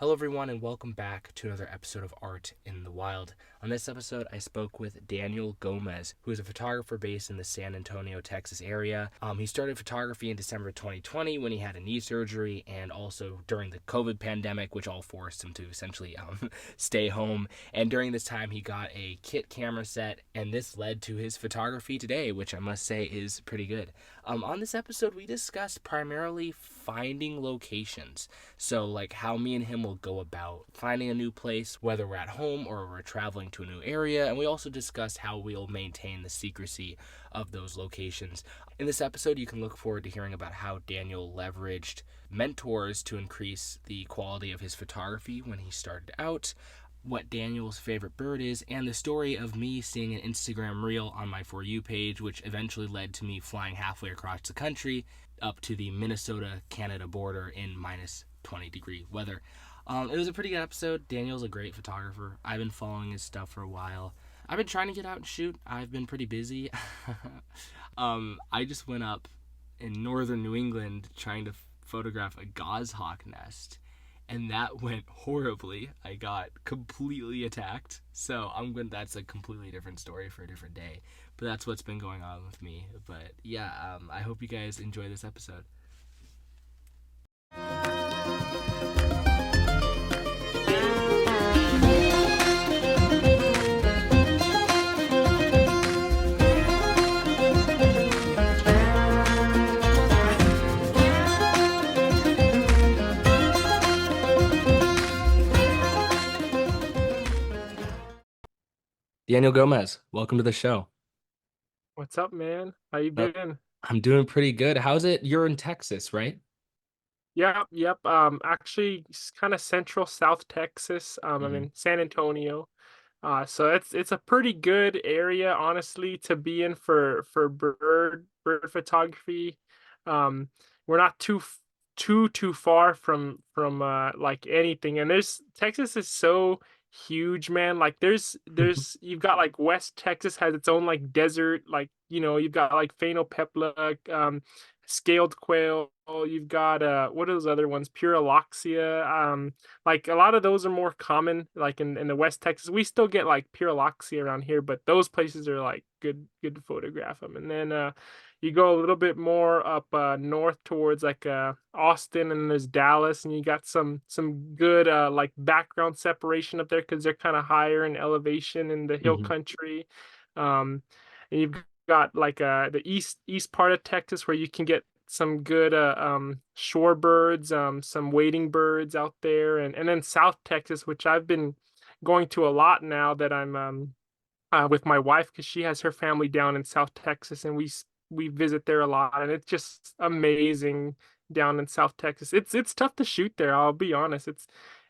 Hello, everyone, and welcome back to another episode of Art in the Wild. On this episode, I spoke with Daniel Gomez, who is a photographer based in the San Antonio, Texas area. He started photography in December 2020 when he had a knee surgery, and also during the COVID pandemic, which all forced him to essentially stay home. And during this time, he got a kit camera set, and this led to his photography today, which I must say is pretty good. On this episode, we discussed primarily finding locations. So, like, how me and him will go about finding a new place, whether we're at home or we're traveling to a new area. And we also discussed how we'll maintain the secrecy of those locations. In this episode, you can look forward to hearing about how Daniel leveraged mentors to increase the quality of his photography when he started out, what Daniel's favorite bird is, and the story of me seeing an Instagram reel on my For You page, which eventually led to me flying halfway across the country up to the Minnesota-Canada border in minus 20-degree weather. It was a pretty good episode. Daniel's a great photographer. I've been following his stuff for a while. I've been trying to get out and shoot. I've been pretty busy. I just went up in northern New England trying to photograph a goshawk nest, and that went horribly. I got completely attacked. So that's a completely different story for a different day. But that's what's been going on with me. But yeah, I hope you guys enjoy this episode. Daniel Gomez, welcome to the show. What's up, man? How you Uh, been? I'm doing pretty good. How's it? You're in Texas, right? Yep. Actually, kind of central South Texas. I'm Mm-hmm. in San Antonio. So it's a pretty good area, honestly, to be in for bird photography. Um, we're not too far from like anything, and there's Texas is so huge, man. Like there's you've got like West Texas has its own like desert, like you've got like phainopepla, scaled quail. You've got what are those other ones? Puraloxia. Like a lot of those are more common like in the West Texas. We still get like Puraloxia around here, but those places are like good to photograph them. And then you go a little bit more up north towards like Austin, and there's Dallas, and you got some good like background separation up there because they're kind of higher in elevation in the hill Mm-hmm. country. And you've got like the east part of Texas where you can get some good shorebirds, some wading birds out there, and then South Texas, which I've been going to a lot now that I'm with my wife because she has her family down in South Texas, and we visit there a lot, and it's just amazing down in South Texas. It's tough to shoot there, I'll be honest.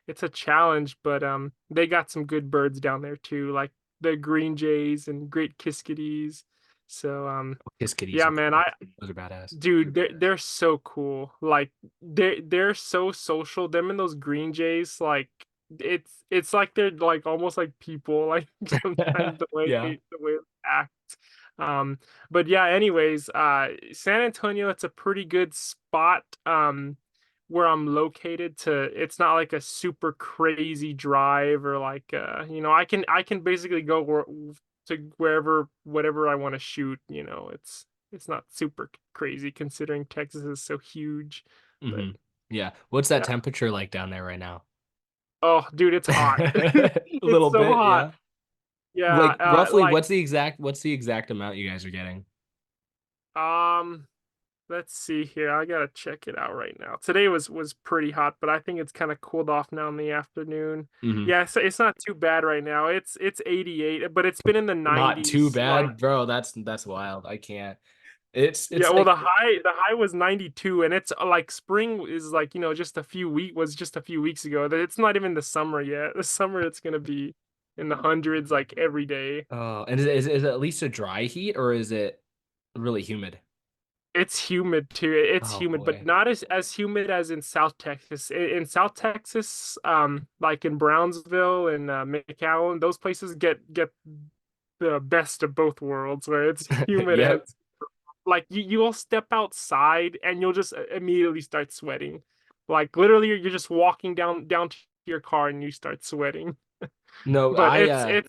It's a challenge, but they got some good birds down there too, like the green jays and great kiskadees. So His kitties yeah, are man, cool. Those are badass. dude, they're so cool. Like they're so social. Them and those green jays, like it's like they're like almost like people. Like sometimes Yeah. the way they act. Um, but yeah. Anyways, San Antonio, it's a pretty good spot. Where I'm located to. It's not like a super crazy drive or like I can basically go to wherever whatever I want to shoot. It's not super crazy considering Texas is so huge. But Mm-hmm. Yeah. What's that yeah. temperature like down there right now? Oh, dude, it's hot. A It's little so bit, hot. yeah. Yeah. Like roughly, Like what's the exact amount you guys are getting? um let's see here. I gotta check it out right now. Today was pretty hot, but I think it's kind of cooled off now in the afternoon. Mm-hmm. Yeah, it's not too bad right now. It's 88, but it's been in the Not too 90s. Like, bad, bro. That's wild. I can't. yeah, It's well, like the high was 92, and it's like spring is like, just a few weeks ago. It's not even the summer yet. The summer it's gonna be in the hundreds like every day. oh, and is it at least a dry heat or is it really humid? It's humid too. It's Oh humid, but boy. not as humid as in South Texas. In South Texas, like in Brownsville and McAllen, those places get the best of both worlds, where it's humid and Yep. it's like you'll step outside and you'll just immediately start sweating. Like literally, you're just walking down to your car and you start sweating. No, But I it's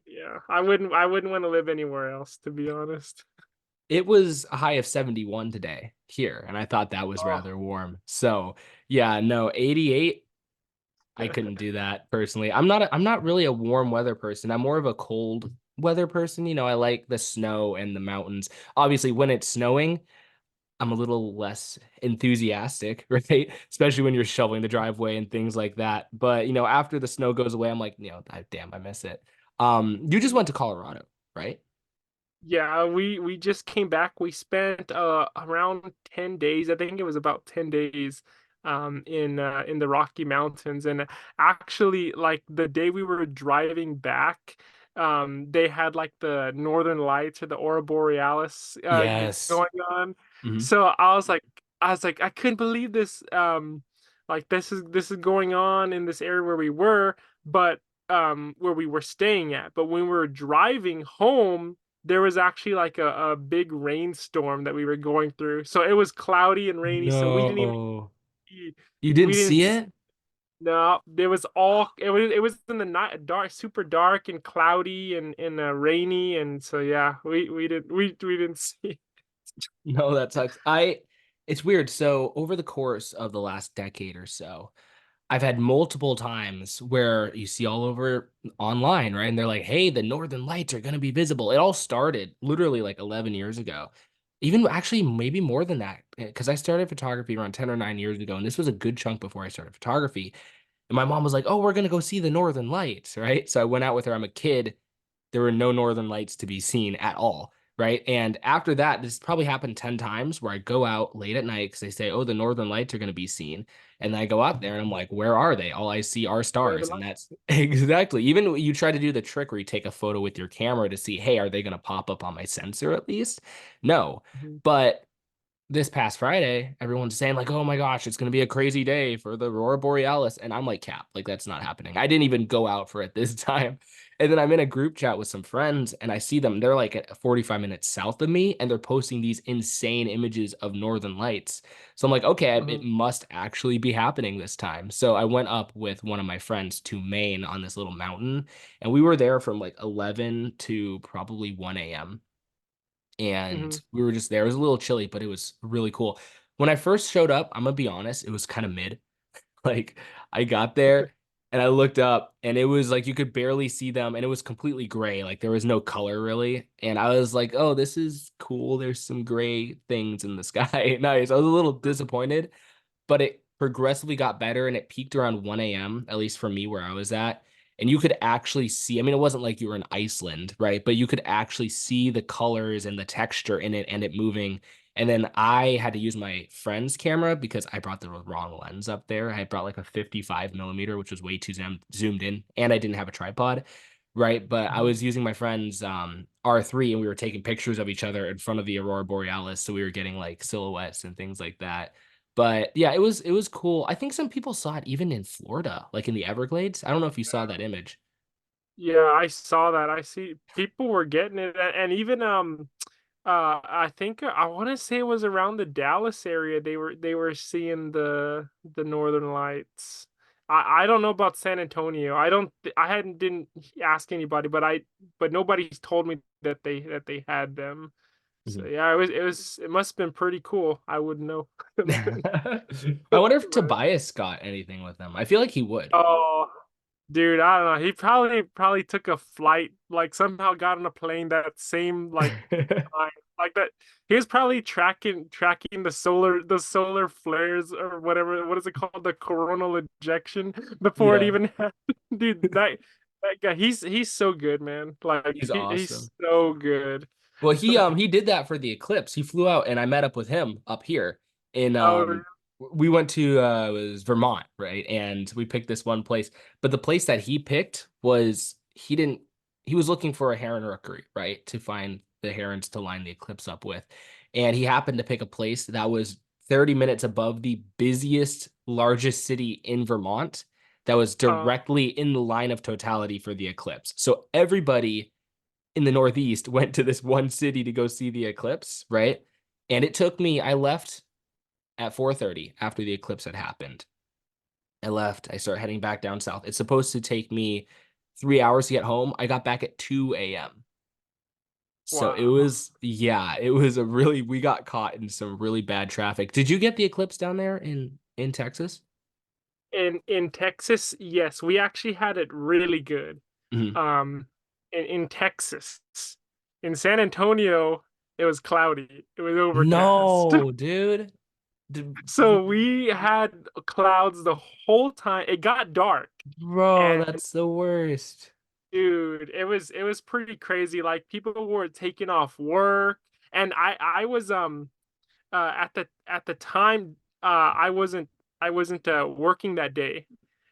yeah. I wouldn't want to live anywhere else, to be honest. it was a high of 71 today here, and I thought that was Oh, rather warm. So, yeah, no, 88, I couldn't do that personally. I'm not really a warm weather person. I'm more of a cold weather person. You know, I like the snow and the mountains. Obviously, when it's snowing, I'm a little less enthusiastic, right? Especially when you're shoveling the driveway and things like that. But, you know, after the snow goes away, I'm like, you know, damn, I miss it. You just went to Colorado, right? yeah, we just came back. We spent around 10 days. I think it was about 10 days in the Rocky Mountains. And actually, like the day we were driving back, they had like the Northern Lights or the Aurora Borealis Yes. going on. Hmm. So I was like I couldn't believe this like this is going on in this area where we were, but where we were staying at. But when we were driving home, there was actually like a big rainstorm that we were going through. So it was cloudy and rainy. So we didn't even No. see, You didn't we didn't see see, it? no, it was in the night, dark, super dark and cloudy and rainy. And so yeah, we didn't see. No, that sucks. It's weird. So over the course of the last decade or so, I've had multiple times where you see all over online, right? And they're like, hey, the Northern Lights are going to be visible. It all started literally like 11 years ago. Even actually, maybe more than that, because I started photography around 10 or 9 years ago. And this was a good chunk before I started photography. And my mom was like, oh, we're going to go see the Northern Lights, right? So I went out with her. I'm a kid. There were no Northern Lights to be seen at all. Right. And after that, this probably happened 10 times where I go out late at night because they say, oh, the Northern Lights are going to be seen. And then I go out there and I'm like, where are they? All I see are Where the stars. And light? that's exactly. Even you try to do the trick where you take a photo with your camera to see, hey, are they going to pop up on my sensor at least? No. Mhm. But this past Friday, everyone's saying like, "Oh my gosh, it's gonna be a crazy day for the Aurora Borealis," and I'm like, "Cap, like that's not happening." I didn't even go out for it this time, and then I'm in a group chat with some friends, and I see them. They're like at 45 minutes south of me, and they're posting these insane images of Northern Lights. So I'm like, "Okay, it Mhm. must actually be happening this time." So I went up with one of my friends to Maine on this little mountain, and we were there from like 11 to probably 1 a.m. And Mhm. we were just there. It was a little chilly, but it was really cool. When I first showed up, I'm gonna be honest, it was kind of mid. Like I got there and I looked up and it was like you could barely see them and it was completely gray. Like there was no color really. And I was like, oh, this is cool. There's some gray things in the sky. Nice. I was a little disappointed, but it progressively got better and it peaked around 1 a.m., at least for me where I was at. And you could actually see, I mean, it wasn't like you were in Iceland, right? But you could actually see the colors and the texture in it and it moving. And then I had to use my friend's camera because I brought the wrong lens up there. I brought like a 55 millimeter, which was way too zoomed in, and I didn't have a tripod, right? But I Mhm. was using my friend's R3 and we were taking pictures of each other in front of the Aurora Borealis. So we were getting like silhouettes and things like that. But yeah, it was cool. I think some people saw it even in Florida, like in the Everglades. I don't know if you saw that image. Yeah, I saw that. I see people were getting it, and even I think I want to say it was around the Dallas area. They were seeing the Northern Lights. I don't know about San Antonio. I hadn't didn't ask anybody, but nobody's told me that they had them. So Mhm. yeah, it must have been pretty cool. I wouldn't know. I wonder if Tobias got anything with him. I feel like he would. Oh, dude, I don't know. He probably took a flight, like somehow got on a plane that same like time, like that. He was probably tracking the solar flares or whatever. What is it called? The coronal ejection before it Yeah, even happened. Dude, that guy, he's so good, man. Like he's he's awesome. so good. Well, he did that for the eclipse. He flew out and I met up with him up here in Oh, we went to it was Vermont, right? And we picked this one place. But the place that he picked was he was looking for a heron rookery, right? To find the herons to line the eclipse up with. And he happened to pick a place that was 30 minutes above the busiest, largest city in Vermont that was uh, directly in the line of totality for the eclipse. So everybody in the Northeast went to this one city to go see the eclipse, right? And it took me, I left at 4:30 after the eclipse had happened. I left. I started heading back down south. It's supposed to take me 3 hours to get home. I got back at 2 a.m. So it Wow. was, yeah, it was a really, we got caught in some really bad traffic. Did you get the eclipse down there in Texas? In Texas, yes, we actually had it really good. Mhm. Um, in Texas, in San Antonio, it was cloudy. It was overcast. No, dude. D- So we had clouds the whole time. It got dark, Bro, and that's the worst. dude, it was pretty crazy. Like people were taking off work, and I was at the time I wasn't working that day,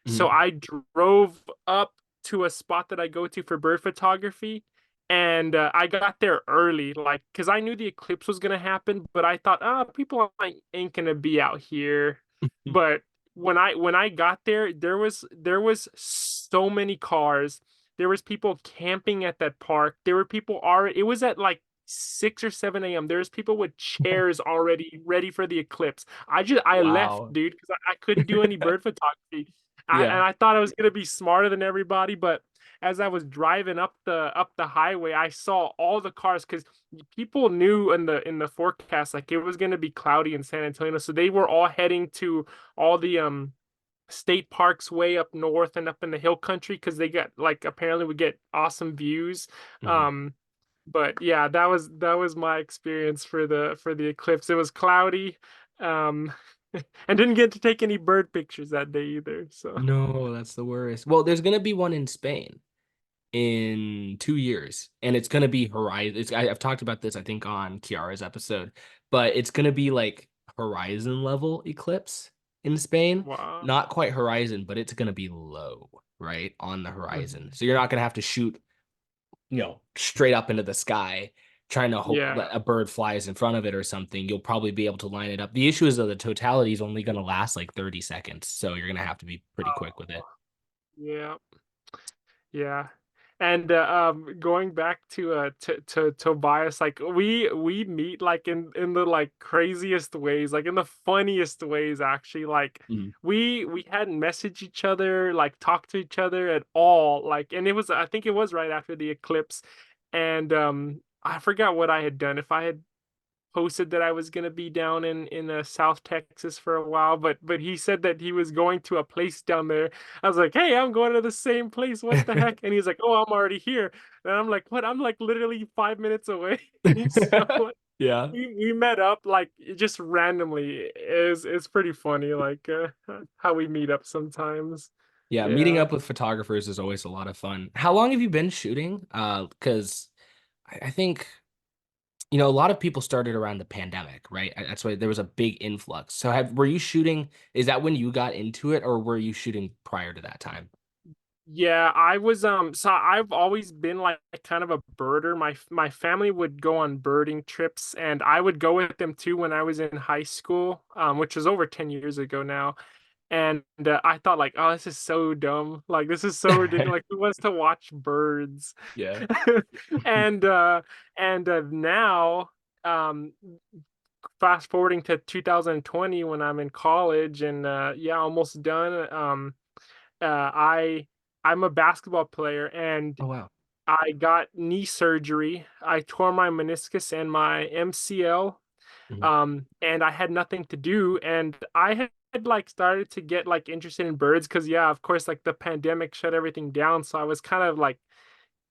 so Mhm. I drove up to a spot that I go to for bird photography, and I got there early, like because I knew the eclipse was gonna happen, but I thought, people ain't gonna be out here. But when I got there, there was so many cars. There was people camping at that park. There were people already. It was at like 6 or 7 a.m. There's people with chairs already ready for the eclipse. I left, Wow. dude, because I couldn't do any bird photography. And Yeah. I thought I was gonna be smarter than everybody, but as I was driving up the highway, I saw all the cars because people knew in the forecast like it was gonna be cloudy in San Antonio, so they were all heading to all the state parks way up north and up in the hill country because they got like apparently we get awesome views. Mhm. Um, but yeah, that was my experience for the eclipse. It was cloudy, um, and didn't get to take any bird pictures that day either. So No, that's the worst. Well, there's gonna be one in Spain in 2 years, and it's gonna be horizon. I've talked about this, I think, on Kiara's episode, but it's gonna be like horizon level eclipse in Spain. wow. Not quite horizon, but it's gonna be low, right, on the horizon. Mhm. So you're not gonna have to shoot, straight up into the sky, trying to hope Yeah. that a bird flies in front of it or something. You'll probably be able to line it up. The issue is that the totality is only gonna last like 30 seconds, so you're gonna have to be pretty quick with Oh, it. yeah. Yeah. And going back to Tobias, like we meet like in the like craziest ways, like in the funniest ways actually. Like Mhm. we hadn't messaged each other, like talked to each other at all. Like and it was I think it was right after the eclipse. And I forgot what I had done. If I had posted that I was gonna be down in South Texas for a while, but he said that he was going to a place down there. I was like, hey, I'm going to the same place. What the heck? And he's like, oh, I'm already here. And I'm like, what? I'm like literally 5 minutes away. So Yeah. we met up like just randomly. Is pretty funny, like how we meet up sometimes. Yeah, meeting Yeah. up with photographers is always a lot of fun. How long have you been shooting? Because I think, a lot of people started around the pandemic, right? That's why there was a big influx. So were you shooting, is that when you got into it, or were you shooting prior to that time? Yeah, I was so I've always been like kind of a birder. My family would go on birding trips and I would go with them too when I was in high school, which was over 10 years ago now. And I thought like, oh, this is so dumb. Like this is so ridiculous. Like who wants to watch birds? Yeah. And now fast forwarding to 2020 when I'm in college and yeah, almost done. Uh, I I'm a basketball player and Oh wow. I got knee surgery. I tore my meniscus and my MCL. Mhm. And I had nothing to do, and I had like started to get like interested in birds because yeah, of course, like the pandemic shut everything down. So I was kind of like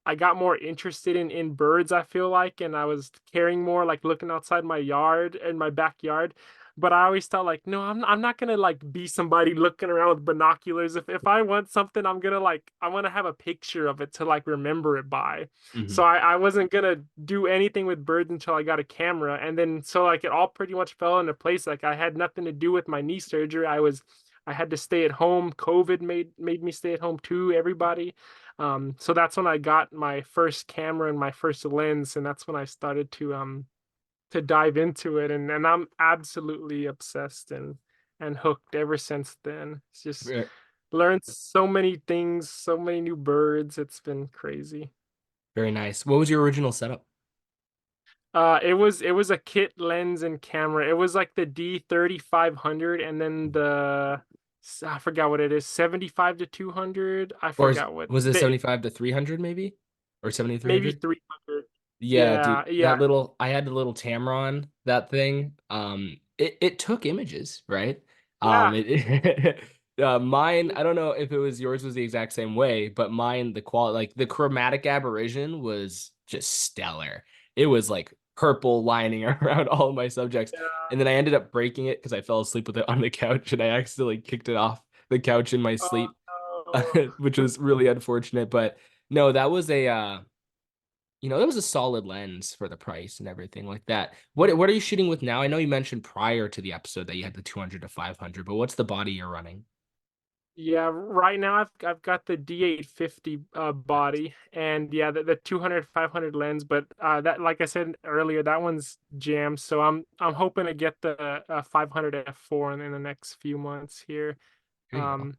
I got more interested in birds, I feel like, and I was caring more, like looking outside my yard and my backyard. But I always thought like, no, I'm not gonna like be somebody looking around with binoculars. If I want something, I want to have a picture of it to like remember it by. So Mhm. I wasn't gonna do anything with birds until I got a camera. And then so like it all pretty much fell into place. Like I had nothing to do with my knee surgery. I had to stay at home. COVID made me stay at home too, everybody. So that's when I got my first camera and my first lens, and that's when I started to dive into it, and I'm absolutely obsessed and hooked ever since then. It's just Ve- learned so many things, so many new birds. It's been crazy. Very nice. What was your original setup? It was a kit lens and camera. It was like the D3500 and then the I forgot what it is, 75 to 200. I Or forgot what was it they 75 to 300 maybe? Or 70 to maybe 300? 300. Yeah, dude. Yeah, yeah, That little I had the little Tamron, that thing. It took images, right? yeah. It mine, I don't know if it was yours was the exact same way, but mine the quality like the chromatic aberration was just stellar. It was like purple lining around all of my subjects. Yeah. And then I ended up breaking it because I fell asleep with it on the couch and I accidentally kicked it off the couch in my Oh sleep, which no. was really unfortunate. But no, that was a that was a solid lens for the price and everything like that. What are you shooting with now? I know you mentioned prior to the episode that you had the 200 to 500, but what's the body you're running? Yeah, right now I've got the D850 body, and yeah, the 200 500 lens, but that, like I said earlier, that one's jammed, so I'm hoping to get the 500 f4 in the next few months here. Here you go. Um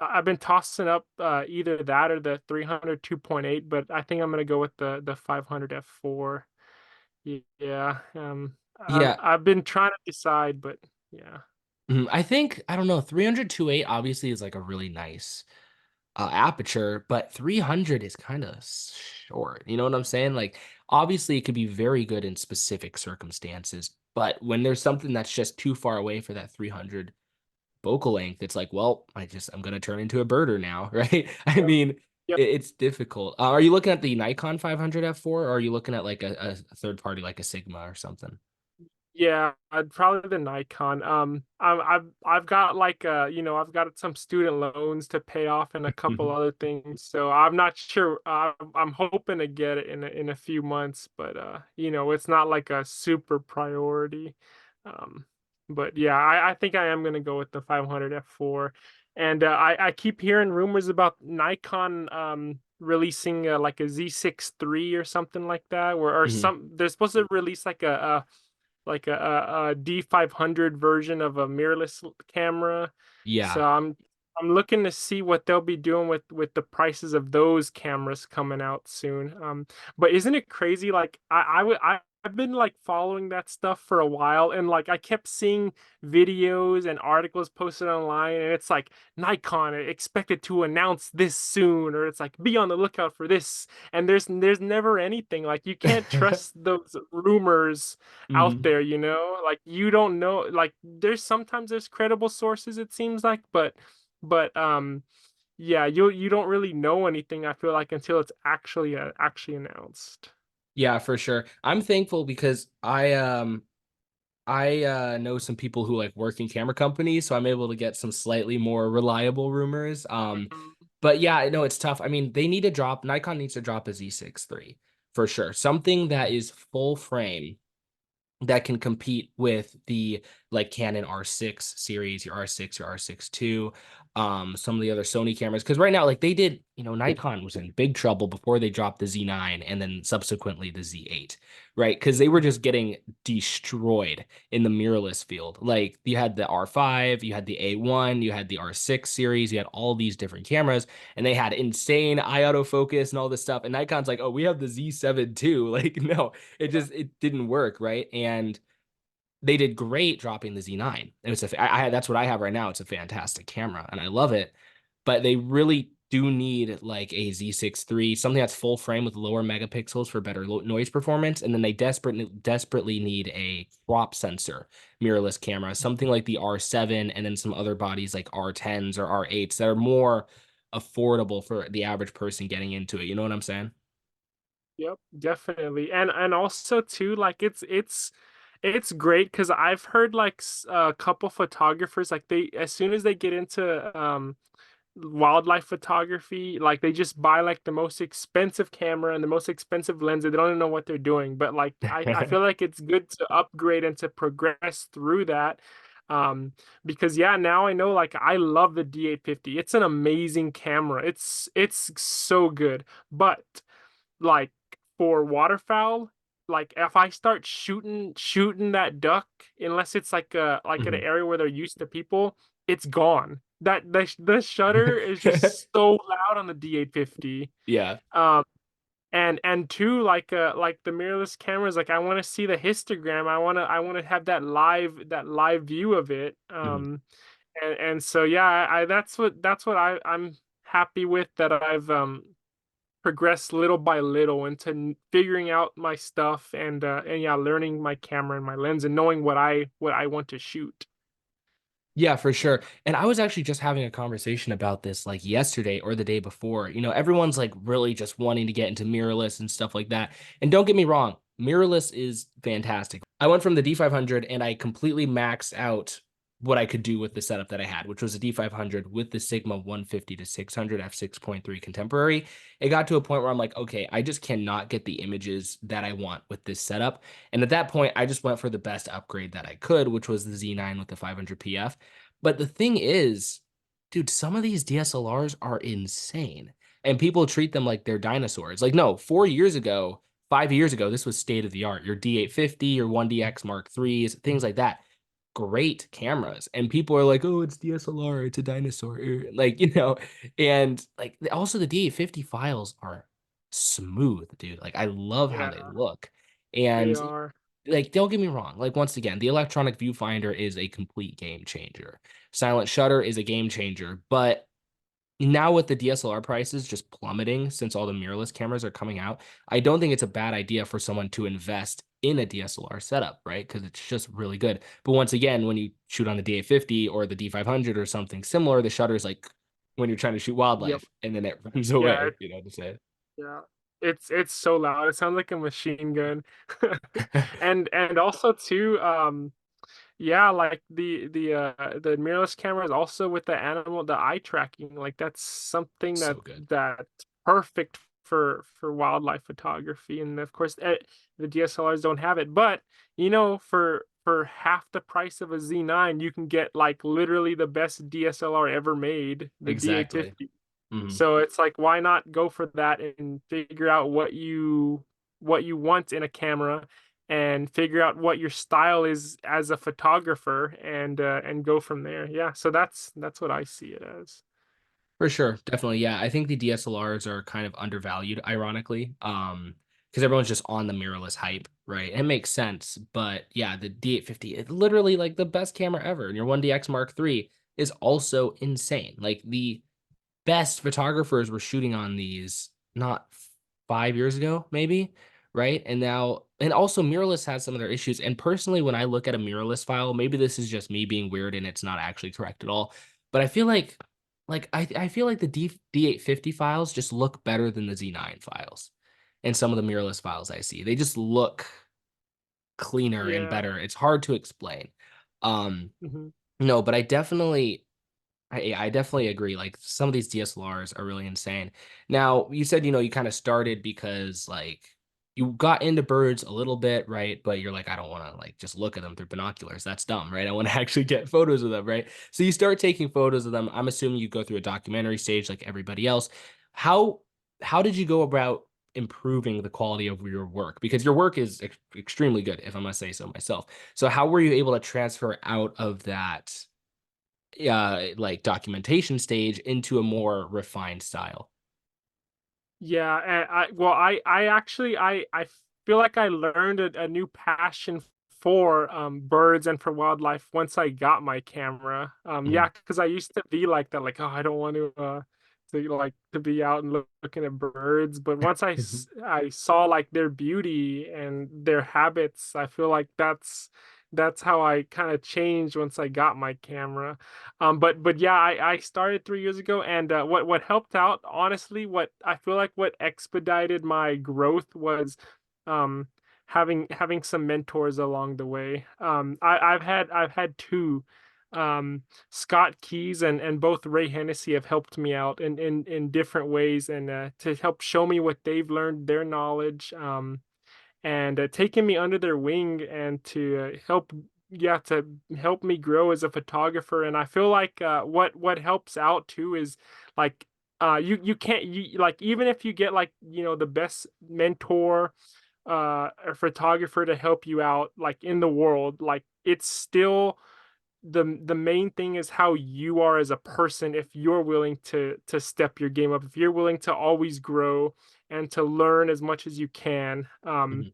I've been tossing up either that or the 300 2.8, but I think I'm gonna go with the 500 f4. Yeah. Yeah, I've been trying to decide, but yeah. I think I don't know. 300 to 8 obviously is like a really nice aperture, but 300 is kind of short. You know what I'm saying? Like, obviously, it could be very good in specific circumstances, but when there's something that's just too far away for that 300 focal length, it's like, well, I'm gonna turn into a birder now, right? I Yep. mean, Yep. it's difficult. Are you looking at the Nikon 500 f4, or are you looking at like a third party like a Sigma or something? Yeah, I'd probably the Nikon. I've got like I've got some student loans to pay off and a couple Mhm. other things, so I'm not sure. I'm hoping to get it in a few months, but it's not like a super priority. Um, but yeah, I think I am gonna go with the 500 f4, and I keep hearing rumors about Nikon releasing like a Z6 III or something like that, or Mhm. some they're supposed to release like a D500 version of a mirrorless camera. Yeah. So I'm looking to see what they'll be doing with the prices of those cameras coming out soon. But isn't it crazy? Like I've been like following that stuff for a while, and like I kept seeing videos and articles posted online, and it's like Nikon expected to announce this soon, or it's like be on the lookout for this, and there's never anything. Like you can't trust those rumors out Mhm. there, like you don't know, like there's credible sources, it seems like, but yeah, you don't really know anything, I feel like, until it's actually announced. Yeah, for sure. I'm thankful because I know some people who like work in camera companies, so I'm able to get some slightly more reliable rumors. Mhm. But yeah, I know it's tough. I mean, Nikon needs to drop a Z6 III for sure. Something that is full frame that can compete with the like Canon R6 series, your R6, your R6 II, some of the other Sony cameras. Because right now, like they did, Nikon was in big trouble before they dropped the Z9 and then subsequently the Z8, right? Because they were just getting destroyed in the mirrorless field. Like you had the R5, you had the A1, you had the R6 series, you had all these different cameras, and they had insane eye autofocus and all this stuff. And Nikon's like, oh, we have the Z7 too. Like, no, it didn't work, right? And they did great dropping the Z9. It was that's what I have right now. It's a fantastic camera and I love it, but they really do need like a Z6 III, something that's full frame with lower megapixels for better noise performance, and then they desperately need a crop sensor mirrorless camera, something like the R7, and then some other bodies like R10s or R8s that are more affordable for the average person getting into it. You know what I'm saying? Yep, definitely. And also too, like it's great because I've heard like a couple photographers, like they, as soon as they get into wildlife photography, like they just buy like the most expensive camera and the most expensive lens, and they don't even know what they're doing. But like I feel like it's good to upgrade and to progress through that. um because yeah, now I know, like I love the D850. It's an amazing camera. It's so good. But like for waterfowl, like if I start shooting that duck, unless it's like an Mhm. area where they're used to people, it's gone. That the shutter is just so loud on the D850. Yeah. Um and two, like the mirrorless cameras, like I want to see the histogram. I want to have that live view of it. Mhm. and so yeah, I that's what I'm happy with, that I've progressed little by little into figuring out my stuff, and yeah, learning my camera and my lens and knowing what I want to shoot. Yeah, for sure. And I was actually just having a conversation about this like yesterday or the day before. Everyone's like really just wanting to get into mirrorless and stuff like that. And don't get me wrong, mirrorless is fantastic. I went from the D500 and I completely maxed out what I could do with the setup that I had, which was a D500 with the Sigma 150 to 600 f6.3 contemporary. It got to a point where I'm like, okay, I just cannot get the images that I want with this setup. And at that point, I just went for the best upgrade that I could, which was the Z9 with the 500 PF. But the thing is, dude, some of these DSLRs are insane. And people treat them like they're dinosaurs. Like, no, 4 years ago, 5 years ago, this was state of the art. Your D850, your 1DX Mark IIIs, things like that. Great cameras. And people are like, oh, it's DSLR, it's a dinosaur. Like, and like also the D850 files are smooth, dude. Like, I love how Yeah, they look. they And are. like, don't get me wrong. Like, once again, the electronic viewfinder is a complete game changer. Silent shutter is a game changer, but now with the DSLR prices just plummeting since all the mirrorless cameras are coming out, I don't think it's a bad idea for someone to invest in a DSLR setup, right? Because it's just really good. But once again, when you shoot on the D850 or the D500 or something similar, the shutter is like when you're trying to shoot Yep. wildlife and then it runs Yeah. away, to say. Yeah. It's so loud. It sounds like a machine gun. And also too, yeah, like the mirrorless cameras also with the eye tracking, like that's something So good. that's perfect for wildlife photography. And of course, the DSLRs don't have it, but for half the price of a Z9, you can get like literally the best DSLR ever made, the Exactly. D850. Mhm. So it's like, why not go for that and figure out what you want in a camera, and figure out what your style is as a photographer, and go from there. Yeah, so that's what I see it as. For sure, definitely. Yeah, I think the DSLRs are kind of undervalued, ironically, because everyone's just on the mirrorless hype, right? It makes sense, but yeah, the D850 is literally like the best camera ever, and your 1DX Mark III is also insane. Like the best photographers were shooting on these not 5 years ago, maybe, right? And now, and also mirrorless has some of their issues. And personally, when I look at a mirrorless file, maybe this is just me being weird and it's not actually correct at all, but I feel like I feel like the D850 files just look better than the Z9 files. And some of the mirrorless files I see, they just look cleaner and Yeah. better. It's hard to explain. Um, Hmm. no, but I definitely agree. Like some of these DSLRs are really insane. Now, you said, you kind of started because like you got into birds a little bit, right? But you're like, I don't want to like just look at them through binoculars. That's dumb, right? I want to actually get photos of them, right? So you start taking photos of them. I'm assuming you go through a documentary stage like everybody else. How how did you go about improving the quality of your work? Because your work is extremely good, if I must say so myself. So how were you able to transfer out of that like documentation stage into a more refined style? Yeah, and I actually I feel like I learned a new passion for birds and for wildlife once I got my camera. Mhm. Yeah, because I used to be like that, like, oh, I don't want to be out and looking at birds. But once I saw like their beauty and their habits, I feel like that's how I kind of changed once I got my camera. But yeah, I started 3 years ago, and what helped out, honestly, what I feel like what expedited my growth was um having some mentors along the way. I've had two, um Scott Keys and both Ray Hennessy have helped me out in different ways, and to help show me what they've learned, their knowledge, and taking me under their wing, and to help me grow as a photographer. And I feel like what helps out too is like, you can't, you like, even if you get like, the best mentor, or photographer to help you out like in the world, like it's still the main thing is how you are as a person. If you're willing to step your game up, if you're willing to always grow and to learn as much as you can, Mhm.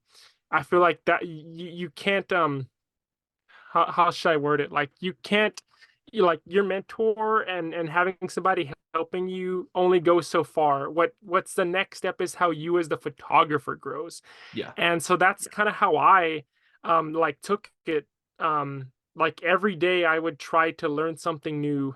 I feel like that you can't, how should I word it? Like, you can't like your mentor and having somebody helping you only goes so far. What's the next step is how you as the photographer grows. Yeah. And so that's kind of how I like took it. Like every day I would try to learn something new,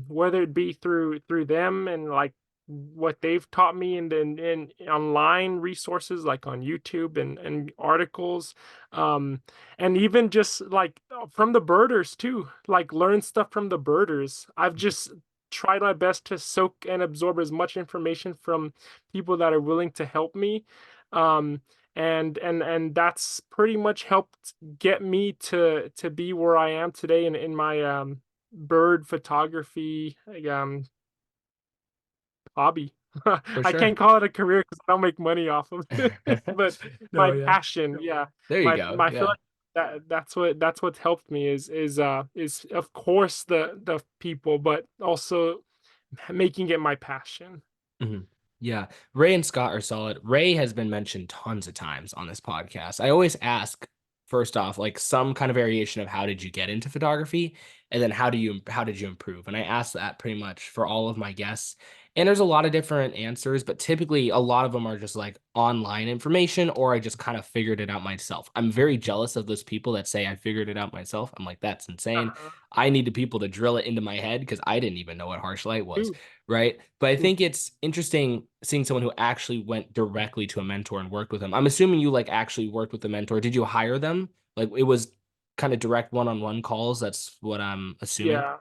whether it be through them and like what they've taught me, and then in online resources like on YouTube and articles, and even just like from the birders too, like learn stuff from the birders. I've just tried my best to soak and absorb as much information from people that are willing to help me. Um, and that's pretty much helped get me to be where I am today in my bird photography hobby. For I sure. can't call it a career because I don't make money off of it, but No, my yeah. passion, yeah, There you go. my I feel Yeah. like that's what's helped me is of course the people, but also making it my passion. Mhm. Yeah, Ray and Scott are solid. Ray has been mentioned tons of times on this podcast. I always ask, first off, like some kind of variation of how did you get into photography, and then how did you improve? And I ask that pretty much for all of my guests. And there's a lot of different answers, but typically a lot of them are just like online information, or I just kind of figured it out myself. I'm very jealous of those people that say I figured it out myself. I'm like, that's insane. Uh, I need the people to drill it into my head because I didn't even know what harsh light was, Dude, right? But I think it's interesting seeing someone who actually went directly to a mentor and worked with them. I'm assuming you like actually worked with the mentor. Did you hire them? Like it was kind of direct one-on-one calls. That's what I'm assuming. yeah,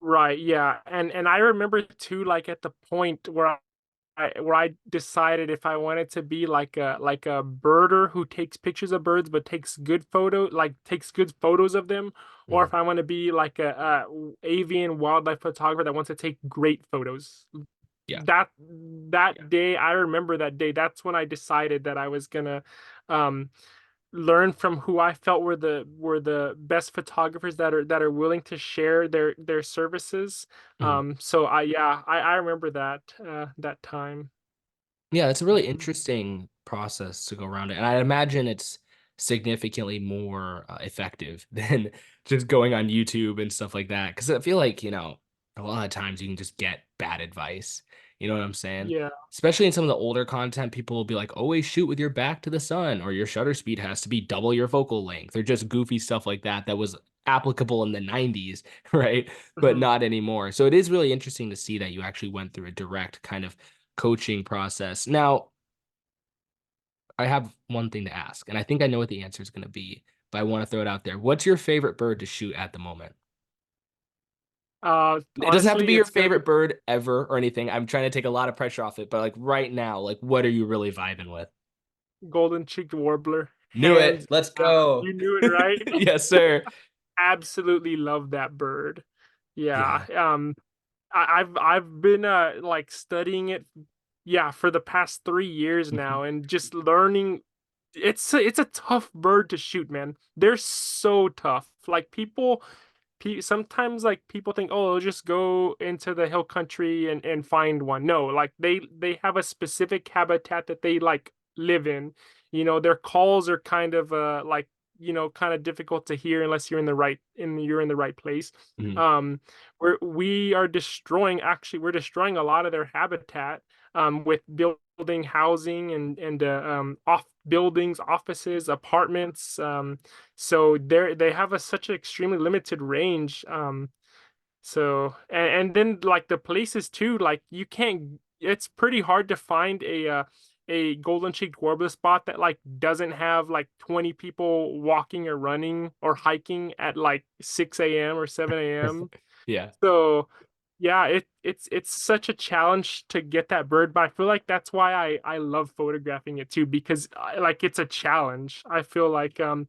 right, yeah, and I remember too, like at the point where I decided if I wanted to be like a birder who takes pictures of birds but takes good photos of them, or Mhm. if I want to be like a avian wildlife photographer that wants to take great photos. Yeah. That that day, I remember that day. That's when I decided that I was gonna um learn from who I felt were the best photographers that are willing to share their services. Mhm. So I remember that time. Yeah, it's a really Mhm. interesting process to go around it. And I imagine it's significantly more effective than just going on YouTube and stuff like that. Cause I feel like, a lot of times you can just get bad advice. You know what I'm saying? Yeah. Especially in some of the older content, people will be like, always shoot with your back to the sun, or your shutter speed has to be double your focal length, or just goofy stuff like that that was applicable in the 90s, right? But Mhm. not anymore. So it is really interesting to see that you actually went through a direct kind of coaching process. Now, I have one thing to ask, and I think I know what the answer is going to be, but I want to throw it out there. What's your favorite bird to shoot at the moment? It doesn't have to be Honestly, your it's gonna be favorite bird ever or anything. I'm trying to take a lot of pressure off it, but like right now, like what are you really vibing with? golden cheeked warbler, Knew hands it. Let's down. go. You knew it, right? Yes, sir. Absolutely love that bird. Yeah. Yeah. I've been like studying it, yeah, for the past 3 years Mhm. now, and just learning. It's a tough bird to shoot, man. They're so tough. Like sometimes like people think, oh, they'll just go into the hill country and find one. No, like they have a specific habitat that they like live in. Their calls are kind of like kind of difficult to hear unless you're in the right place. Mhm. um we are destroying, actually we're destroying a lot of their habitat with building housing and off buildings, offices, apartments. So they have such an extremely limited range. So and then like the places too, like you can't. It's pretty hard to find a golden cheeked warbler spot that like doesn't have like 20 people walking or running or hiking at like 6 a.m. or 7 a.m. Yeah. So yeah, it's such a challenge to get that bird, but I feel like that's why I love photographing it too, because like it's a challenge. I feel like I'm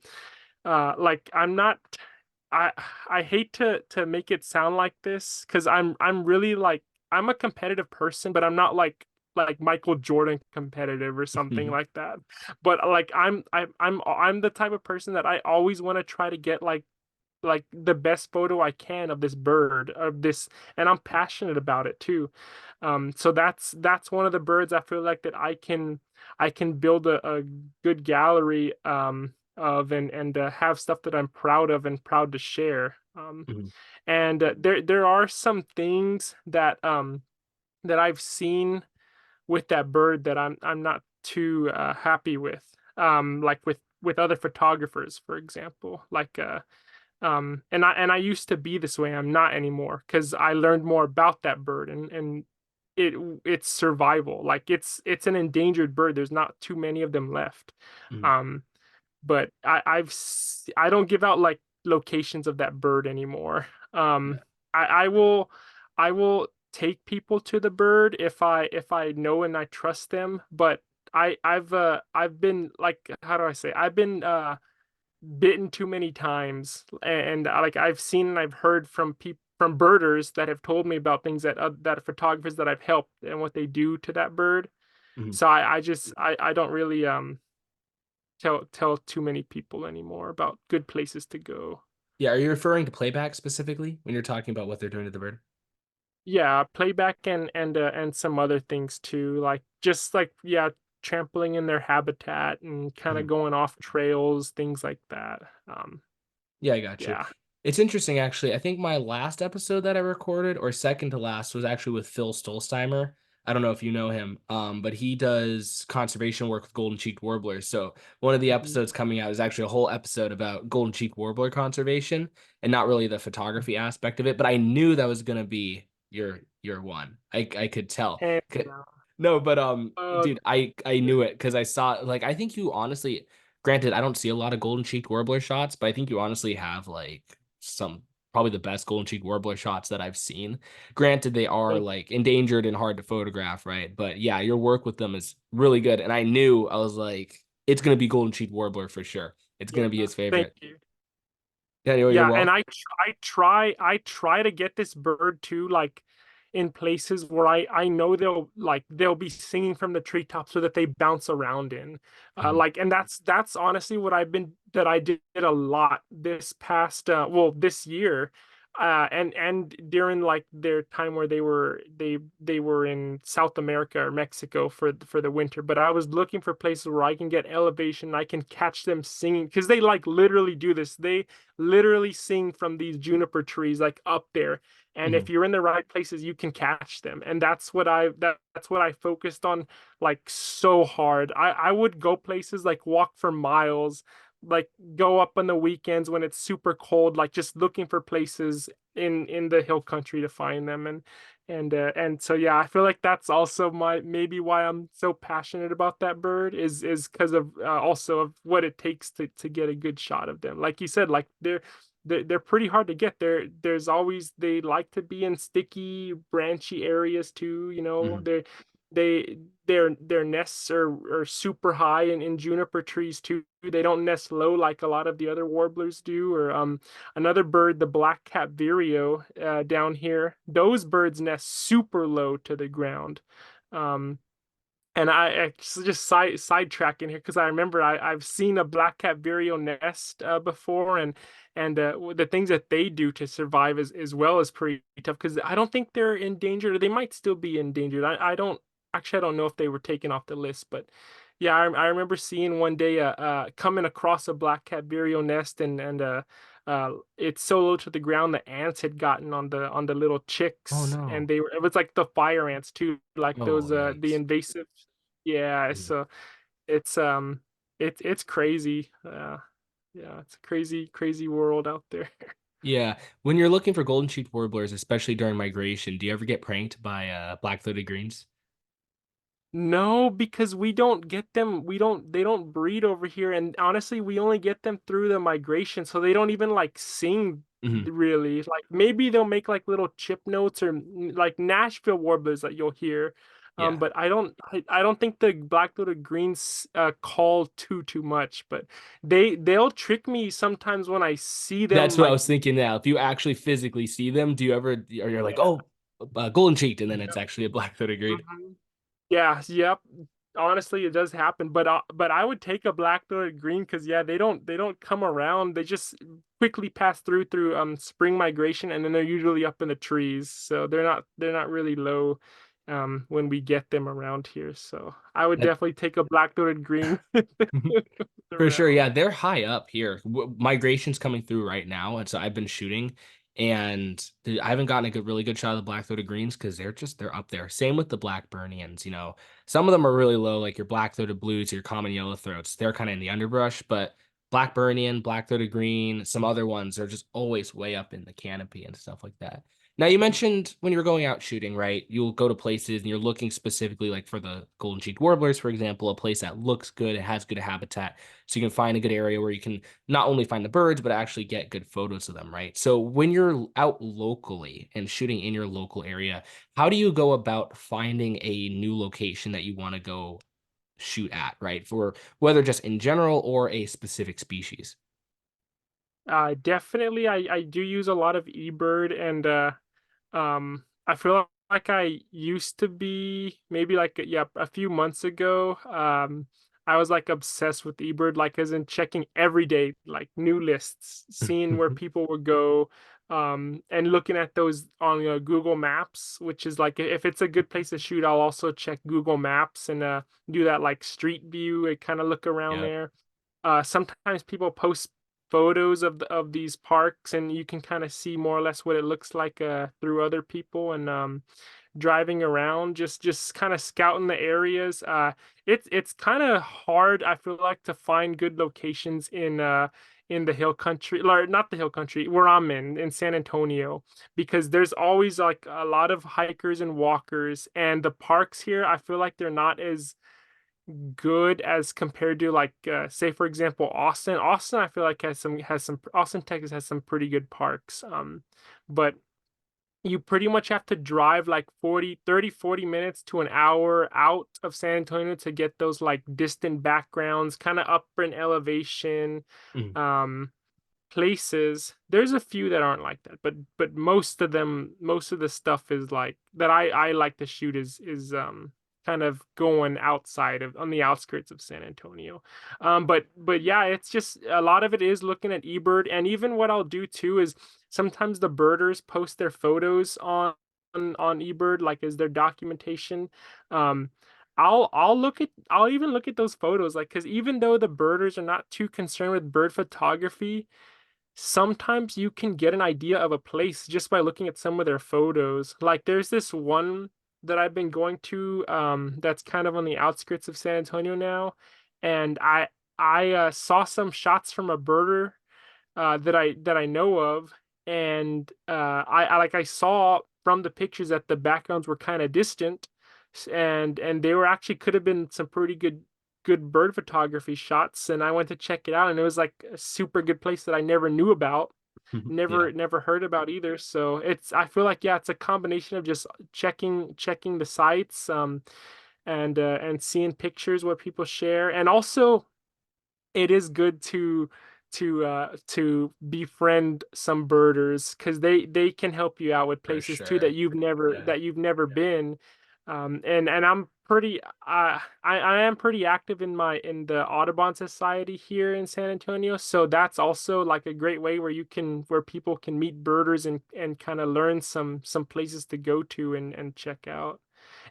not. I I hate to make it sound like this because I'm really like I'm a competitive person, but I'm not like Michael Jordan competitive or something Mhm. like that. But like I'm the type of person that I always want to try to get like the best photo I can of this bird, of this, and I'm passionate about it too. So that's one of the birds I feel like that I can build a good gallery. of, and have stuff that I'm proud of and proud to share. Mhm. And there are some things that I've seen with that bird that I'm not too happy with. Like with other photographers, for example. Like and I used to be this way. I'm not anymore because I learned more about that bird, and it it's survival. Like it's an endangered bird. There's not too many of them left. Mhm. Um, but I don't give out like locations of that bird anymore. Yeah. I will take people to the bird if I know and I trust them, but I've been like, how do I say, I've been bitten too many times, and like I've seen and I've heard from people, from birders that have told me about things that photographers that I've helped and what they do to that bird. Mhm. So I don't really tell too many people anymore about good places to go. Yeah. Are you referring to playback specifically when you're talking about what they're doing to the bird? Yeah, playback and some other things too, like just like, yeah, trampling in their habitat and kind of Mhm. going off trails, things like that. Yeah, I got you. Yeah. It's interesting, actually. I think my last episode that I recorded, or second to last, was actually with Phil Stolzheimer. I don't know if you know him, but he does conservation work with golden-cheeked warblers. So one of the Mhm. episodes coming out is actually a whole episode about golden-cheeked warbler conservation and not really the photography aspect of it. But I knew that was going to be your one. I could tell. And No, but uh, dude, I knew it because I saw, like, I think you honestly, granted, I don't see a lot of golden cheeked warbler shots, but I think you honestly have like some, probably the best golden cheeked warbler shots that I've seen. Granted, they are thank like endangered and hard to photograph, right? But yeah, your work with them is really good, and I knew, I was like, it's gonna be golden cheeked warbler for sure. It's yeah, gonna be his thank favorite. you. Yeah, you're Yeah, and welcome. I try to get this bird too, like in places where I know they'll be singing from the treetops so that they bounce around in. Mhm. Like, and that's honestly what I did a lot this past well, this year. And during like their time where they were in South America or Mexico for the winter, but I was looking for places where I can get elevation, I can catch them singing, because they like literally do this. They literally sing from these juniper trees like up there, and Mhm. if you're in the right places you can catch them, and that's what I focused on, like so hard. I would go places, like walk for miles, like go up on the weekends when it's super cold, like just looking for places in the hill country to find them. And so yeah, I feel like that's also my maybe why I'm so passionate about that bird, is because of also of what it takes to get a good shot of them. Like you said, like they're pretty hard to get. There's always, they like to be in sticky branchy areas too, Mhm. they their nests are super high in juniper trees too. They don't nest low like a lot of the other warblers do. Or another bird, the black-cap vireo, down here, those birds nest super low to the ground. Um, and just sidetracking here, because I remember I've seen a black-cap vireo nest before, and the things that they do to survive as well is pretty tough, because I don't think they're endangered, or they might still be endangered. I don't know if they were taken off the list, but yeah, I remember seeing one day coming across a black-cap vireo nest, and it's so low to the ground the ants had gotten on the little Oh chicks, and no. it was like the fire ants too, like Oh those the yikes. invasive. Yeah, Mhm. so it's it's crazy. Yeah, it's a crazy world out there. Yeah, when you're looking for golden cheeked warblers, especially during migration, do you ever get pranked by black-throated greens? No, because we don't get them. They don't breed over here. And honestly, we only get them through the migration. So they don't even like sing Mhm. really. Like maybe they'll make like little chip notes, or like Nashville warblers that you'll hear. Yeah. But I don't think the black-throated greens call too much. But they'll trick me sometimes when I see That's them, what I like, was thinking now. If you actually physically see them, do you ever, or you're like, yeah. "Oh, golden cheeked," and then it's actually a black-throated green? Mhm. Yeah, yep. Honestly, it does happen, but I would take a black-throated green, because yeah, they don't come around. They just quickly pass through spring migration, and then they're usually up in the trees, so they're not really low when we get them around here. So I would That- definitely take a black-throated green For sure, around. yeah, they're high up here. Migration's coming through right now, and so I've been shooting, and I haven't gotten a really good shot of the black-throated greens because they're up there. Same with the Blackburnians, some of them are really low, like your black-throated blues, your common yellow throats. They're kind of in the underbrush, but Blackburnian, black-throated green, some other ones are just always way up in the canopy and stuff like that. Now, you mentioned when you were going out shooting, right? You'll go to places and you're looking specifically like for the golden cheeked warblers, for example, a place that looks good, it has good habitat, so you can find a good area where you can not only find the birds but actually get good photos of them, right? So when you're out locally and shooting in your local area, how do you go about finding a new location that you want to go shoot at, right? For whether just in general or a specific species. Definitely, I do use a lot of eBird, and I feel like I used to be maybe like yeah a few months ago. I was like obsessed with eBird, like as in checking every day, like new lists, seeing where people would go, and looking at those on Google Maps, which is like if it's a good place to shoot, I'll also check Google Maps and do that like street view and kind of look around Yeah. there. Sometimes people post photos of these parks, and you can kind of see more or less what it looks like through other people, and driving around, just kind of scouting the areas. It's kind of hard, I feel like, to find good locations in the hill country, or not the hill country where I'm in San Antonio, because there's always like a lot of hikers and walkers, and the parks here, I feel like they're not as good as compared to like say for example Austin I feel like has some Austin, Texas has some pretty good parks, but you pretty much have to drive like 40 minutes to an hour out of San Antonio to get those like distant backgrounds, kind of up in elevation Mhm. um places. There's a few that aren't like that, but most of the stuff is like that I like to shoot is kind of going outside of on the outskirts of San Antonio. But yeah, it's just a lot of it is looking at eBird, and even what I'll do too is sometimes the birders post their photos on eBird, like as their documentation. um I'll even look at those photos, like, because even though the birders are not too concerned with bird photography, sometimes you can get an idea of a place just by looking at some of their photos. Like there's this one that I've been going to, that's kind of on the outskirts of San Antonio now, and I saw some shots from a birder that I know of, and I saw from the pictures that the backgrounds were kind of distant, and they were actually could have been some pretty good bird photography shots, and I went to check it out, and it was like a super good place that I never knew about, Yeah. never heard about either. So I feel like yeah, it's a combination of just checking the sites, and seeing pictures what people share, and also it is good to befriend some birders, because they can help you out with For places too sure. Yeah. that you've never been. And I'm pretty I am pretty active in the Audubon Society here in San Antonio, so that's also like a great way where people can meet birders and kind of learn some places to go to and check out.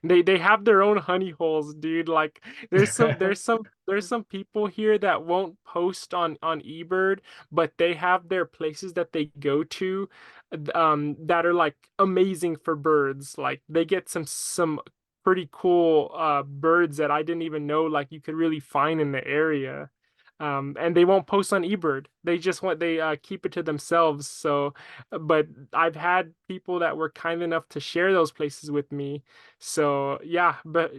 They have their own honey holes, dude. Like there's some people here that won't post on eBird, but they have their places that they go to, that are like amazing for birds. Like they get some pretty cool birds that I didn't even know like you could really find in the area. And they won't post on eBird. They keep it to themselves. So, but I've had people that were kind enough to share those places with me. So yeah, but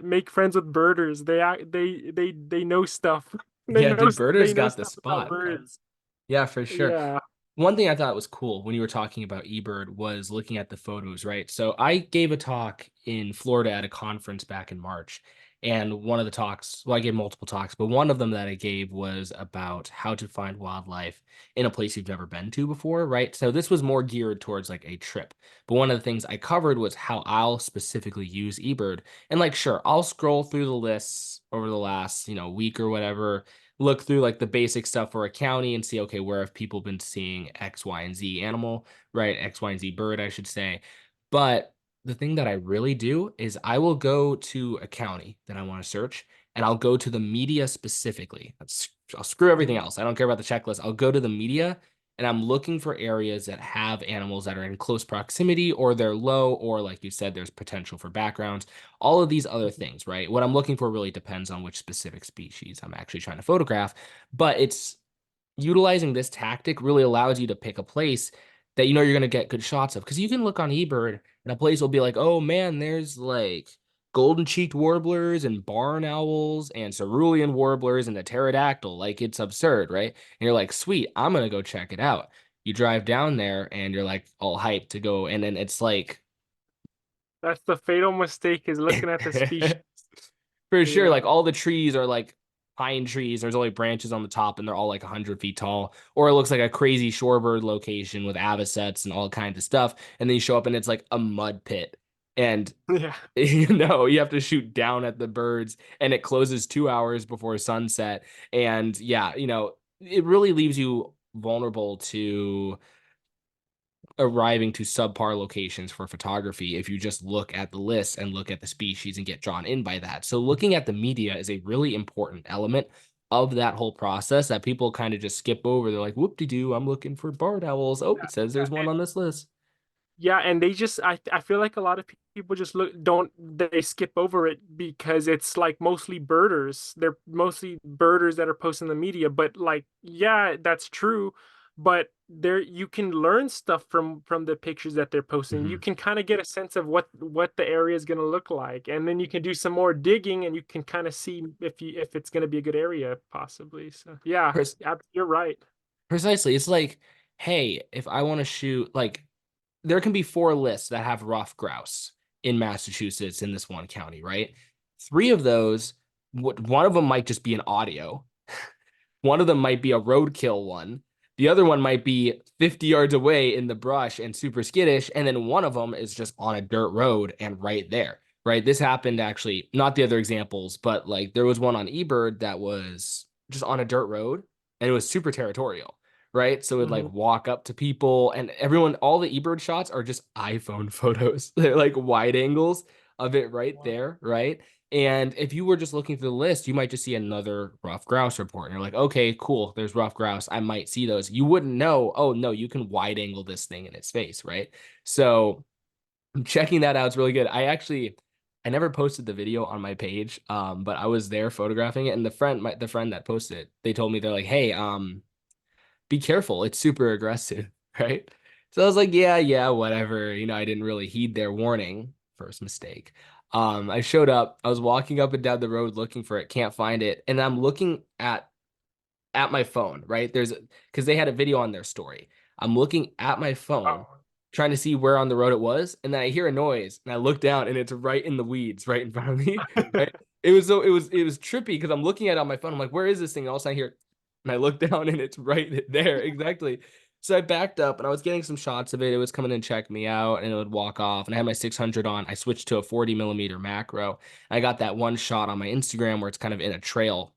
make friends with birders. They know stuff. Yeah, the They birders know got the stuff about spot. birds. Yeah, for sure. Yeah. One thing I thought was cool when you were talking about eBird was looking at the photos, right? So I gave a talk in Florida at a conference back in March. And one of the talks, well, I gave multiple talks, but one of them that I gave was about how to find wildlife in a place you've never been to before, right? So this was more geared towards like a trip. But one of the things I covered was how I'll specifically use eBird. And like, sure, I'll scroll through the lists over the last, week or whatever, look through like the basic stuff for a county and see, okay, where have people been seeing X, Y, and Z animal, right? X, Y, and Z bird, I should say. But the thing that I really do is I will go to a county that I want to search and I'll go to the media specifically. I'll screw everything Mhm. else. I don't care about the checklist. I'll go to the media and I'm looking for areas that have animals that are in close proximity or they're low, or like you said, there's potential for backgrounds, all of these other Mhm. things, right? What I'm looking for really depends on which specific species I'm actually trying to photograph, but it's utilizing this tactic really allows you to pick a place that you know you're going to get good shots of. Because you can look on eBird and a place will be like, oh man, there's like golden cheeked warblers and barn owls and cerulean warblers and a pterodactyl. Like it's absurd, right? And you're like, sweet, I'm going to go check it out. You drive down there and you're like all hyped to go. And then it's like, That's the fatal mistake is looking at the species. for sure, like Yeah. all the trees are like pine trees. There's only branches on the top, and they're all like 100 feet tall. Or it looks like a crazy shorebird location with avocets and all kinds of stuff. And then you show up, and it's like a mud pit. And Yeah. you have to shoot down at the birds, and it closes 2 hours before sunset. And yeah, it really leaves you vulnerable to arriving to subpar locations for photography if you just look at the list and look at the species and get drawn in by that. So looking at the media is a really important element of that whole process that people kind of just skip over. They're like, whoop-de-doo, I'm looking for barred owls. Oh, Yeah. it says there's one on this list. Yeah, and they just I feel like a lot of people just look don't they skip over it because it's like mostly birders. They're mostly birders that are posting the media, but like yeah, that's true, but there you can learn stuff from the pictures that they're posting. You Mhm. can kind of get a sense of what the area is going to look like, and then you can do some more digging and you can kind of see if it's going to be a good area possibly. So, yeah, Pres- you're right. Precisely. It's like, hey, if I want to shoot, like, there can be 4 lists that have rough grouse in Massachusetts in this one county, right? 3 of those, one of them might just be an audio. One of them might be a roadkill one. The other one might be 50 yards away in the brush and super skittish. And then one of them is just on a dirt road and right there, right? This happened actually, not the other examples, but like there was one on eBird that was just on a dirt road and it was super territorial, right? So it like Hmm. walk up to people and everyone, all the eBird shots are just iPhone photos. They're like wide angles of it right there, right? And if you were just looking through the list, you might just see another rough grouse report. And you're like, okay, cool. There's rough grouse. I might see those. You wouldn't know, oh, no, you can wide angle this thing in its face, right? So checking that out is really good. I never posted the video on my page, but I was there photographing it. And the friend that posted it, they told me, they're like, hey, be careful. It's super aggressive, right? So I was like, yeah, yeah, whatever. I didn't really heed their warning. First mistake. I showed up. I was walking up and down the road looking for it, can't find it, and I'm looking at my phone, right? Because they had a video on their story. I'm looking at my phone, Oh. trying to see where on the road it was, and then I hear a noise, and I look down, and it's right in the weeds, right in front of me. Right? It was trippy because I'm looking at it on my phone. I'm like, where is this thing? And all of a sudden I hear, and I look down, and it's right there, exactly. So I backed up, and I was getting some shots of it. It was coming and check me out, and it would walk off. And I had my 600 on. I switched to a 40 millimeter macro. And I got that one shot on my Instagram where it's kind of in a trail,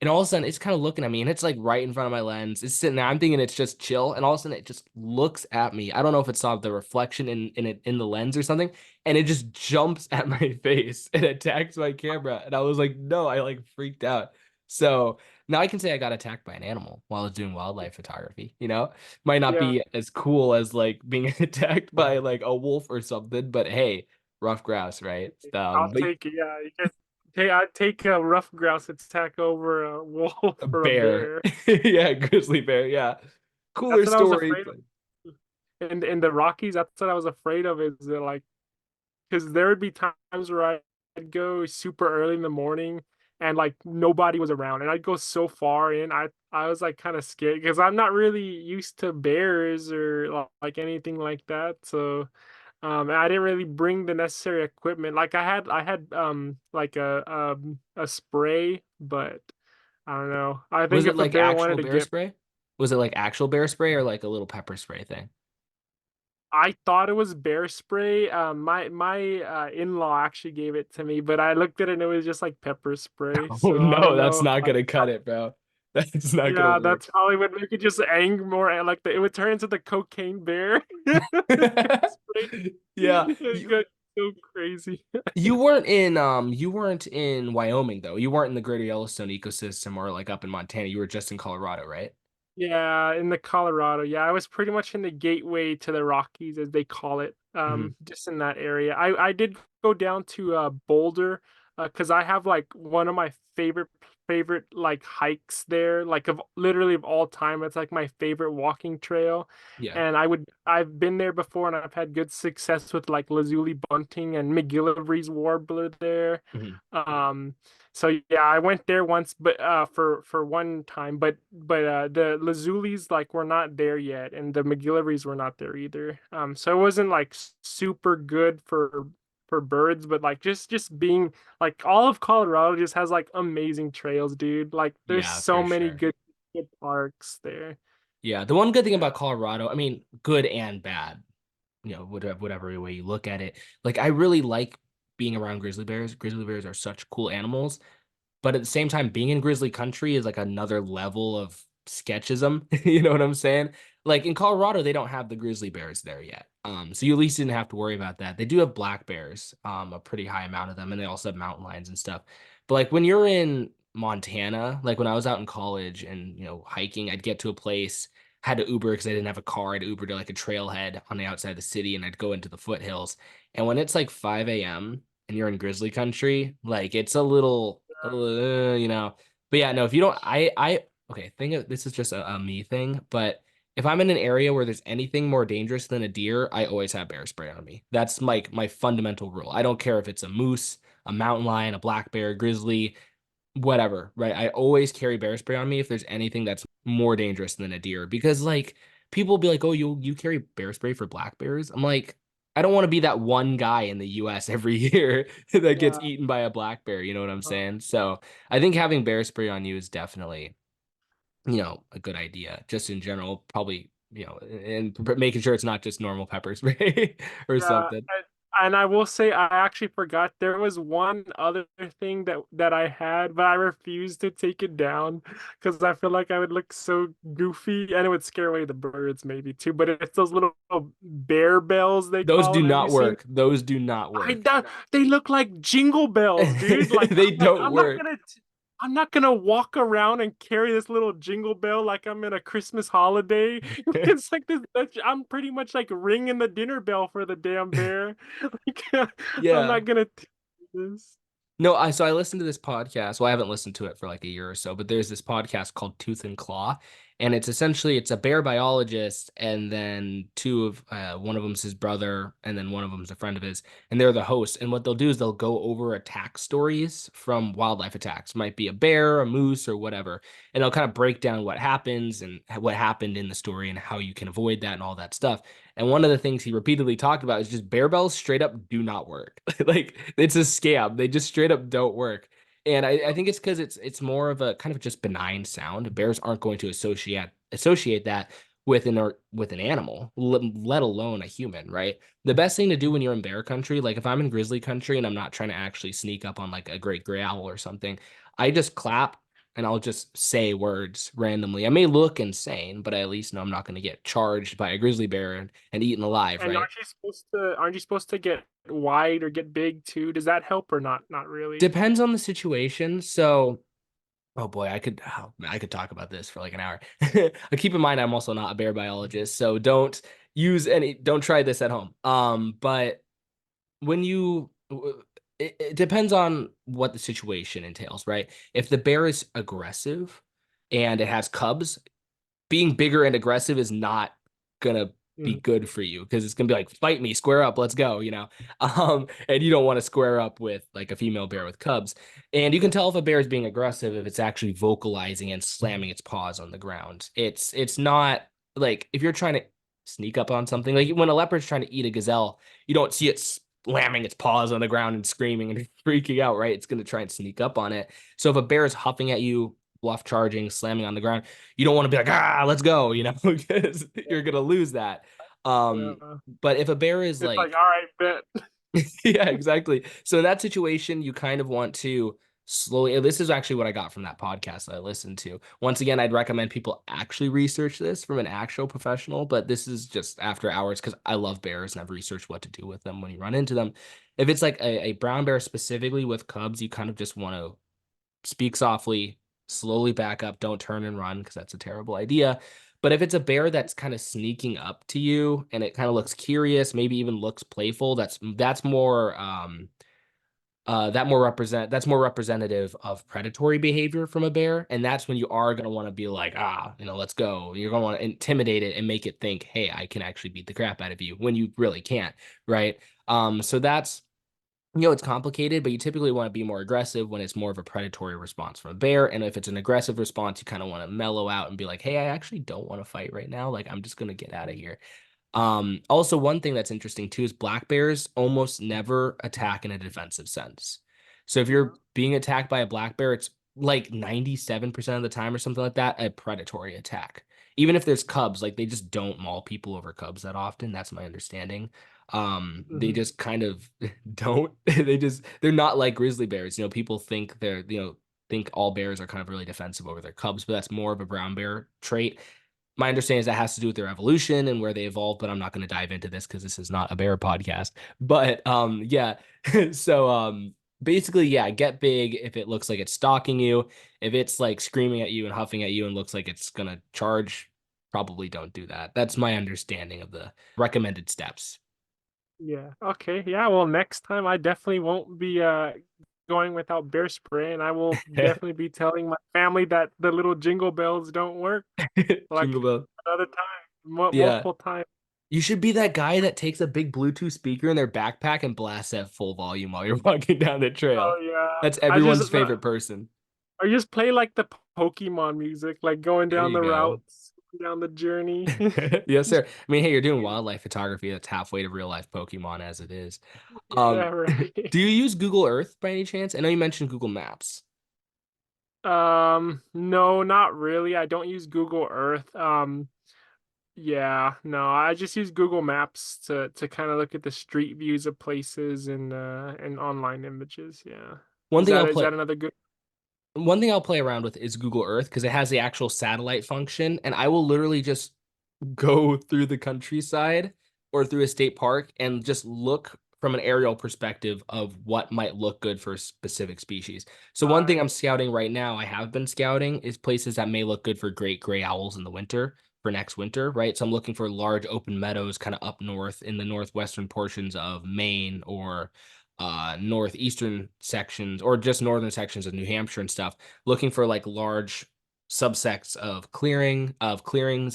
and all of a sudden, it's kind of looking at me, and it's like right in front of my lens. It's sitting there. I'm thinking it's just chill, and all of a sudden, it just looks at me. I don't know if it saw the reflection in the lens or something, and it just jumps at my face and attacks my camera. And I was like, no, I like freaked out. So now I can say I got attacked by an animal while I was doing wildlife photography. Might not Yeah. be as cool as like being attacked by like a wolf or something, but hey, rough grouse, right? I'll But take it. Yeah, you can. Hey, I'd take a rough grouse attack over a wolf a or a bear, bear. yeah, grizzly bear, yeah. Cooler That's what I was story. afraid of. In the Rockies, that's what I was afraid of. Is that like because there would be times where I'd go super early in the morning and like nobody was around, and I'd go so far in. I was like kind of scared because I'm not really used to bears or like anything like that. So. And I didn't really bring the necessary equipment. Like I had like a spray, but I don't know. I Was think it if a like bear wanted actual to bear get, spray? Was it like actual bear spray or like a little pepper spray thing? I thought it was bear spray. My in-law actually gave it to me, but I looked at it and it was just like pepper spray. Oh So I no, don't that's know. not Like gonna cut it, bro. That's not gonna yeah, work. that's probably would make it just ang more like it would turn into the cocaine bear. Spray. Yeah, Good. so crazy. You weren't in Wyoming though. You weren't in the greater Yellowstone ecosystem or like up in Montana. You were just in Colorado, right? Yeah, in the Colorado. Yeah, I was pretty much in the gateway to the Rockies, as they call it. Hmm. Just in that area. I did go down to Boulder, because I have like one of my favorite like hikes there, like of literally of all time. It's like my favorite walking trail. Yeah. And I've been there before, and I've had good success with like lazuli bunting and McGillivray's warbler there. Hmm. Um, so yeah, I went there once, but for one time, but the Lazulis like were not there yet, and the McGillivray's were not there either. So it wasn't like super good for birds, but like just being like all of Colorado just has like amazing trails, dude. Like there's Yeah, so for many sure. good parks there. Yeah, the one good thing Yeah, about Colorado, I mean, good and bad, whatever way you look at it. Like I really like being around grizzly bears. Grizzly bears are such cool animals. But at the same time, being in grizzly country is like another level of sketchism. You know what I'm saying? Like in Colorado, they don't have the grizzly bears there yet. So you at least didn't have to worry about that. They do have black bears, a pretty high amount of them, and they also have mountain lions and stuff. But like when you're in Montana, like when I was out in college and hiking, I'd get to a place, had to Uber because I didn't have a car. I'd Uber to like a trailhead on the outside of the city, and I'd go into the foothills. And when it's like 5 a.m. and you're in grizzly country, like it's a little, But yeah, no, if you don't, okay, this is just a me thing, but if I'm in an area where there's anything more dangerous than a deer, I always have bear spray on me. That's my fundamental rule. I don't care if it's a moose, a mountain lion, a black bear, grizzly, whatever, right? I always carry bear spray on me if there's anything that's more dangerous than a deer because like people will be like, "Oh, you carry bear spray for black bears?" I'm like, I don't want to be that one guy in the US every year that gets yeah. eaten by a black bear, you know what I'm saying? So, I think having bear spray on you is definitely, a good idea just in general, probably, and making sure it's not just normal pepper spray or Yeah, something. and I will say I actually forgot there was one other thing that I had, but I refused to take it down because I feel like I would look so goofy and it would scare away the birds maybe too. But it's those little bear bells they Those call do them. Have you not seen? work. Those do not I work. don't, they look like jingle bells, dude. Like They don't I'm not work. gonna I'm not gonna walk around and carry this little jingle bell like I'm in a Christmas holiday. It's like this. I'm pretty much like ringing the dinner bell for the damn bear. Like, I'm Yeah. not gonna do this. No, I listened to this podcast. Well, I haven't listened to it for like a year or so, but there's this podcast called Tooth and Claw, and it's a bear biologist, and then one of them's his brother, and then one of them's a friend of his, and they're the hosts. And what they'll do is they'll go over attack stories from wildlife attacks. Might be a bear, a moose, or whatever, and they'll kind of break down what happens and what happened in the story and how you can avoid that and all that stuff. And one of the things he repeatedly talked about is just bear bells straight up do not work. Like it's a scam. They just straight up don't work. And I think it's because it's more of a kind of just benign sound. Bears aren't going to associate that with an animal, let alone a human, right? The best thing to do when you're in bear country, like if I'm in grizzly country and I'm not trying to actually sneak up on like a great gray owl or something, I just clap and I'll just say words randomly. I may look insane, but I at least know I'm not going to get charged by a grizzly bear and eaten alive, And right? aren't you supposed to get wide or get big too? Does that help or not? Not really. Depends on the situation. So, oh boy, I could talk about this for like an hour. Keep in mind, I'm also not a bear biologist, so don't try this at home. But when you, it depends on what the situation entails, right? If the bear is aggressive and it has cubs, being bigger and aggressive is not gonna be Mhm. good for you because it's gonna be like fight me, square up, let's go, and you don't want to square up with like a female bear with cubs. And you can tell if a bear is being aggressive if it's actually vocalizing and slamming its paws on the ground. It's not like if you're trying to sneak up on something, like when a leopard's trying to eat a gazelle, you don't see it slamming its paws on the ground and screaming and freaking out, right? It's going to try and sneak up on it. So if a bear is huffing at you, bluff charging, slamming on the ground, you don't want to be like, let's go, because you're gonna lose that. Yeah. But if a bear is It's like, like, all right, bet. yeah, exactly. So in that situation, you kind of want to slowly. This is actually what I got from that podcast that I listened to. Once again, I'd recommend people actually research this from an actual professional, but this is just after hours because I love bears and I've researched what to do with them when you run into them. If it's like a brown bear specifically with cubs, you kind of just want to speak softly, slowly back up, don't turn and run because that's a terrible idea. But if it's a bear that's kind of sneaking up to you and it kind of looks curious, maybe even looks playful, that's more that's more representative of predatory behavior from a bear, and that's when you are going to want to be like, let's go. You're going to want to intimidate it and make it think, hey, I can actually beat the crap out of you when you really can't, right? So that's, it's complicated, but you typically want to be more aggressive when it's more of a predatory response from a bear. And if it's an aggressive response, you kind of want to mellow out and be like, hey, I actually don't want to fight right now. Like, I'm just going to get out of here. Also, one thing that's interesting too is black bears almost never attack in a defensive sense. So if you're being attacked by a black bear, it's like 97% of the time or something like that, a predatory attack. Even if there's cubs, like they just don't maul people over cubs that often. That's my understanding. They Mhm. just kind of don't. They're not like grizzly bears. People think think all bears are kind of really defensive over their cubs, but that's more of a brown bear trait. My understanding is that has to do with their evolution and where they evolved, but I'm not going to dive into this because this is not a bear podcast. But yeah. So basically, yeah, get big if it looks like it's stalking you. If it's like screaming at you and huffing at you and looks like it's gonna charge, probably don't do that. That's my understanding of the recommended steps. Yeah. Okay. Yeah. Well, next time I definitely won't be going without bear spray, and I will definitely be telling my family that the little jingle bells don't work. Like Jingle bell. another time, Yeah. multiple times. You should be that guy that takes a big Bluetooth speaker in their backpack and blasts at full volume while you're walking down the trail. Oh yeah. That's I just everyone's favorite person. I just play like the Pokemon music, like going There down you the go. routes, down the journey. Yes, sir. I mean, hey, you're doing wildlife photography. That's halfway to real life Pokemon as it is. Yeah, right. Do you use Google Earth by any chance? I know you mentioned Google Maps. No, not really. I don't use Google Earth. Yeah, no, I just use Google Maps to kind of look at the street views of places and online images. Yeah. One thing I'll Is play that another good? one thing I'll play around with is Google Earth because it has the actual satellite function, and I will literally just go through the countryside or through a state park and just look from an aerial perspective of what might look good for a specific species. So one thing I'm Right. scouting right now, I have been scouting, is places that may look good for great gray owls in the winter for next winter, right? So I'm looking for large open meadows kind of up north in the northwestern portions of Maine or northeastern sections or just northern sections of New Hampshire and stuff, looking for like large subsects of clearings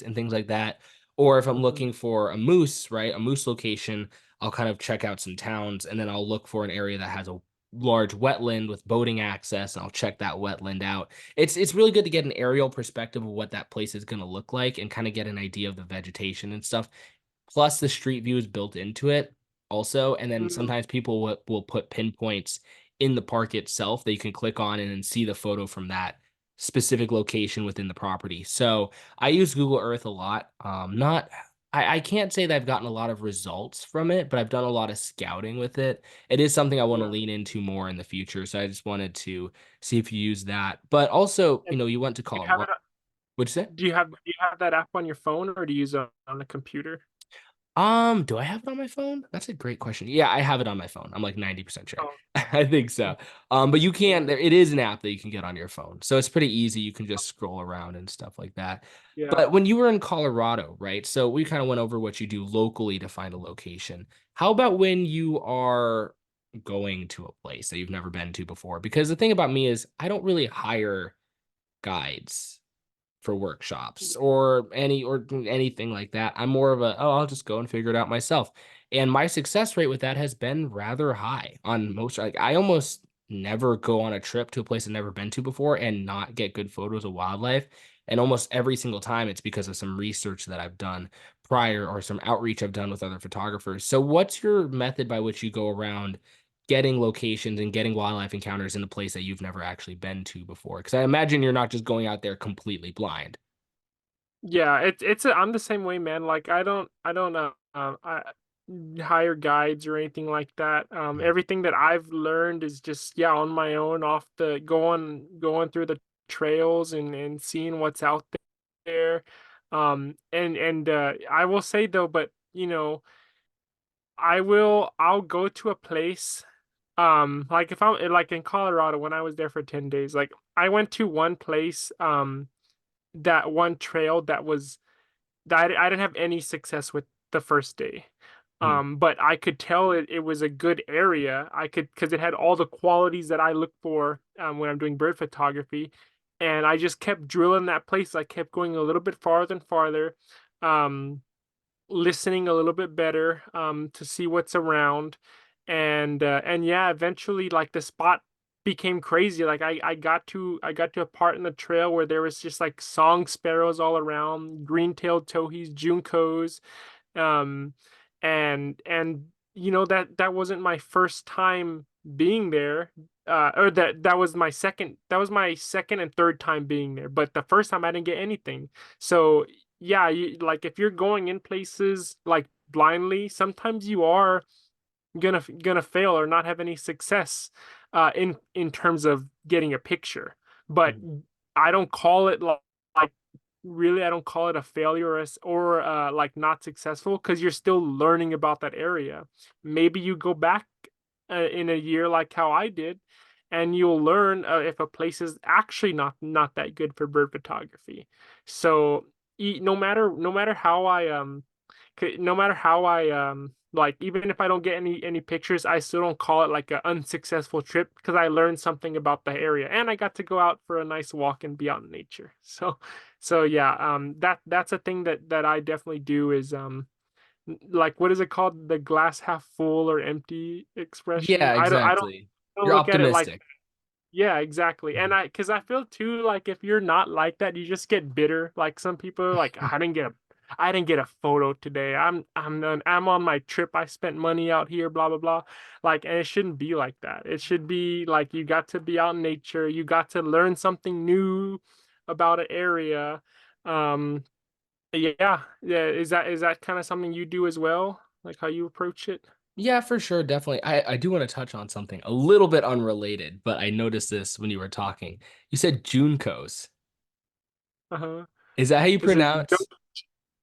and things like that. Or if I'm Mhm. looking for a moose, right, a moose location, I'll kind of check out some towns and then I'll look for an area that has a large wetland with boating access and I'll check that wetland out. It's really good to get an aerial perspective of what that place is going to look like and kind of get an idea of the vegetation and stuff. Plus the street view is built into it also, and then Mm, sometimes people will put pinpoints in the park itself that you can click on and then see the photo from that specific location within the property. So I use Google Earth a lot. Not I can't say that I've gotten a lot of results from it, but I've done a lot of scouting with it. It is something I want to yeah. lean into more in the future. So I just wanted to see if you use that. But also, And you went to do you have Colorado. it? What'd you say? Do you have that app on your phone, or do you use it on the computer? Do I have it on my phone? That's a great question. Yeah, I have it on my phone. I'm like 90% sure. Oh, I think so. But you can, it is an app that you can get on your phone. So it's pretty easy. You can just scroll around and stuff like that. yeah. But when you were in Colorado, right? So we kind of went over what you do locally to find a location. How about when you are going to a place that you've never been to before? Because the thing about me is I don't really hire guides for workshops or anything like that. I'm more of a, oh, I'll just go and figure it out myself. And my success rate with that has been rather high on most, like I almost never go on a trip to a place I've never been to before and not get good photos of wildlife. And almost every single time it's because of some research that I've done prior or some outreach I've done with other photographers. So what's your method by which you go around getting locations and getting wildlife encounters in a place that you've never actually been to before? Because I imagine you're not just going out there completely blind. Yeah, I'm the same way, man. Like I hire guides or anything like that. Everything that I've learned is just yeah on my own, off the going through the trails and seeing what's out there. And I will say though, but I'll go to a place, like if I'm like in Colorado when I was there for 10 days, like I went to one place, that one trail that I didn't have any success with the first day. Mhm. But I could tell it was a good area. I could, because it had all the qualities that I look for, when I'm doing bird photography. And I just kept drilling that place. I kept going a little bit farther and farther, um, listening a little bit better, to see what's around. And yeah, eventually like the spot became crazy. Like I got to a part in the trail where there was just like song sparrows all around, green-tailed towhees, juncos, um and that wasn't my first time being there, or that was my second and third time being there, but the first time I didn't get anything. So yeah, like if you're going in places like blindly, sometimes you are gonna fail or not have any success, in terms of getting a picture. But Mhm. I don't call it like really, I don't call it a failure, or like not successful, because you're still learning about that area. Maybe you go back, in a year like how I did, and you'll learn, if a place is actually not that good for bird photography. So no matter how no matter how I like, even if I don't get any pictures, I still don't call it like an unsuccessful trip, because I learned something about the area and I got to go out for a nice walk and be out in nature. So yeah, that's a thing that I definitely do is, like, what is it called? The glass half full or empty expression. Yeah, exactly. I don't You're look at it like, optimistic. yeah, exactly. And Mhm. because I feel too, like if you're not like that, you just get bitter. Like some people are like, I didn't get a photo today. I'm on my trip. I spent money out here, blah blah blah. Like, and it shouldn't be like that. It should be like you got to be out in nature. You got to learn something new about an area. Um, yeah. Is that kind of something you do as well? Like how you approach it? Yeah, for sure, definitely. I do want to touch on something a little bit unrelated, but I noticed this when you were talking. You said Juncos. Uh-huh. Is that how you Is it pronounce?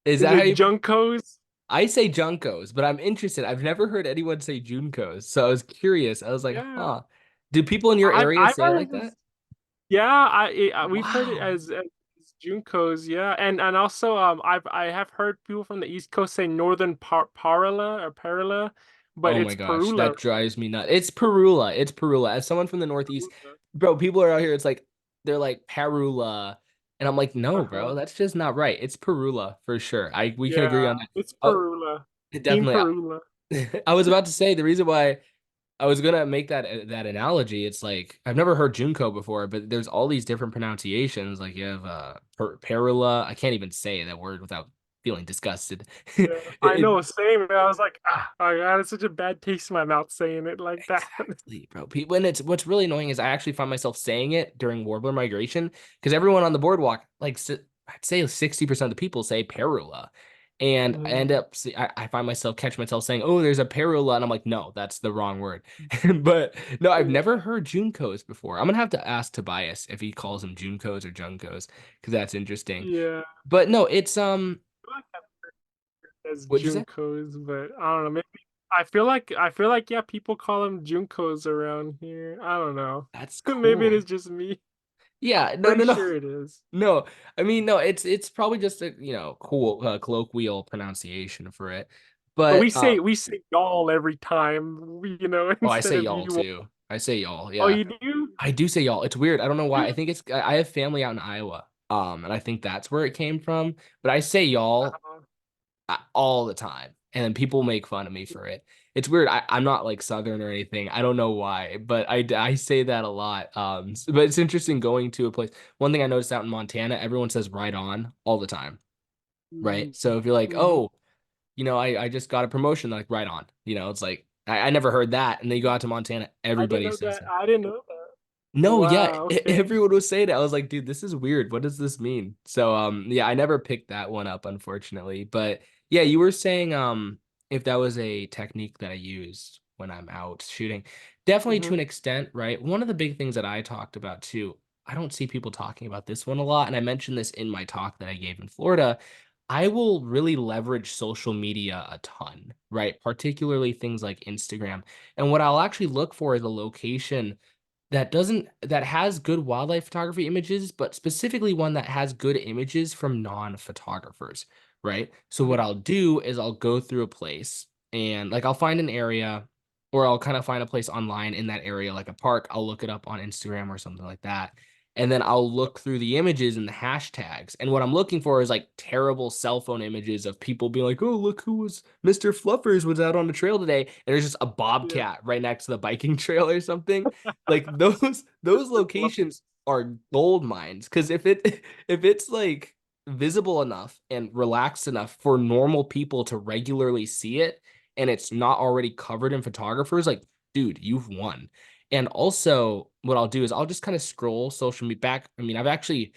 Is is that how it you? Junkos? I say Juncos, but I'm interested. I've never heard anyone say Juncos, so I was curious. I was like, Yeah. huh. Do people in your area I've say it heard like it that? as, yeah, we've heard it Wow. as Juncos, yeah. And also I have heard people from the East Coast say Northern Parula or Parula, but Oh my it's gosh, Parula, that drives me nuts. It's Perula. It's Perula. As someone from the Northeast, right? bro, people are out here. It's like they're like Parula, and I'm like, no, bro, Uh-huh. that's just not right. It's Perula for sure. We can agree Yeah, on that. it's Oh, Parula. Team definitely. Parula. I was about to say the reason why I was gonna make that analogy. It's like I've never heard Junko before, but there's all these different pronunciations. Like you have Perula. I can't even say that word without feeling disgusted. Yeah, I It, know, same. I was like, I had such a bad taste in my mouth saying it like that. exactly, bro. People, and it's what's really annoying is I actually find myself saying it during warbler migration because everyone on the boardwalk, like I'd say 60% of the people say Perula. And I end Mhm. up, I find myself catch myself saying, "Oh, there's a Perula," and I'm like, "No, that's the wrong word." But no, I've never Yeah, heard Juncos before. I'm gonna have to ask Tobias if he calls them Juncos or Juncos because that's interesting. yeah. But no, it's As what'd you say? Junkos, but I don't know. Maybe I feel like yeah, people call them Junkos around here. I don't know. That's Maybe it is cool. just me. Yeah, no, Pretty no, no. sure it is. No, I mean no. It's probably just a cool colloquial pronunciation for it. But But we say y'all every time, oh, I instead say of y'all you. too. I say y'all. Oh, Yeah, you do? I do say y'all. It's weird. I don't know why. I think it's I have family out in Iowa. And I think that's where it came from. But I say y'all Uh, all the time, and then people make fun of me for it. It's weird. I'm not like Southern or anything. I don't know why, but I say that a lot. But it's interesting going to a place. One thing I noticed out in Montana, everyone says right on all the time, right? mhm, So if you're like, mhm. oh, I just got a promotion, like right on. It's like I never heard that. And then you go out to Montana, I didn't everybody know says that. that. I didn't know that. No, yeah, Wow. Okay. everyone was saying it. I was like, dude, this is weird. What does this mean? So yeah, I never picked that one up, unfortunately. But yeah, you were saying if that was a technique that I used when I'm out shooting. Definitely to Hmm. an extent, right? One of the big things that I talked about too, I don't see people talking about this one a lot, and I mentioned this in my talk that I gave in Florida. I will really leverage social media a ton, right? Particularly things like Instagram. And what I'll actually look for is a location that has good wildlife photography images, but specifically one that has good images from non-photographers, right? So what Mhm. I'll do is I'll go through a place and like I'll find an area or I'll kind of find a place online in that area, like a park. I'll look it up on Instagram or something like that. And then I'll look through the images and the hashtags. And what I'm looking for is like terrible cell phone images of people being like, oh, look who was Mr. Fluffers was out on the trail today. And there's just a Yeah. bobcat right next to the biking trail or something. Like those Fluffy. locations are gold mines because if it's like visible enough and relaxed enough for normal people to regularly see it and it's not already covered in photographers, like dude, you've won. And also what I'll do is I'll just kind of scroll social media back. I mean, I've actually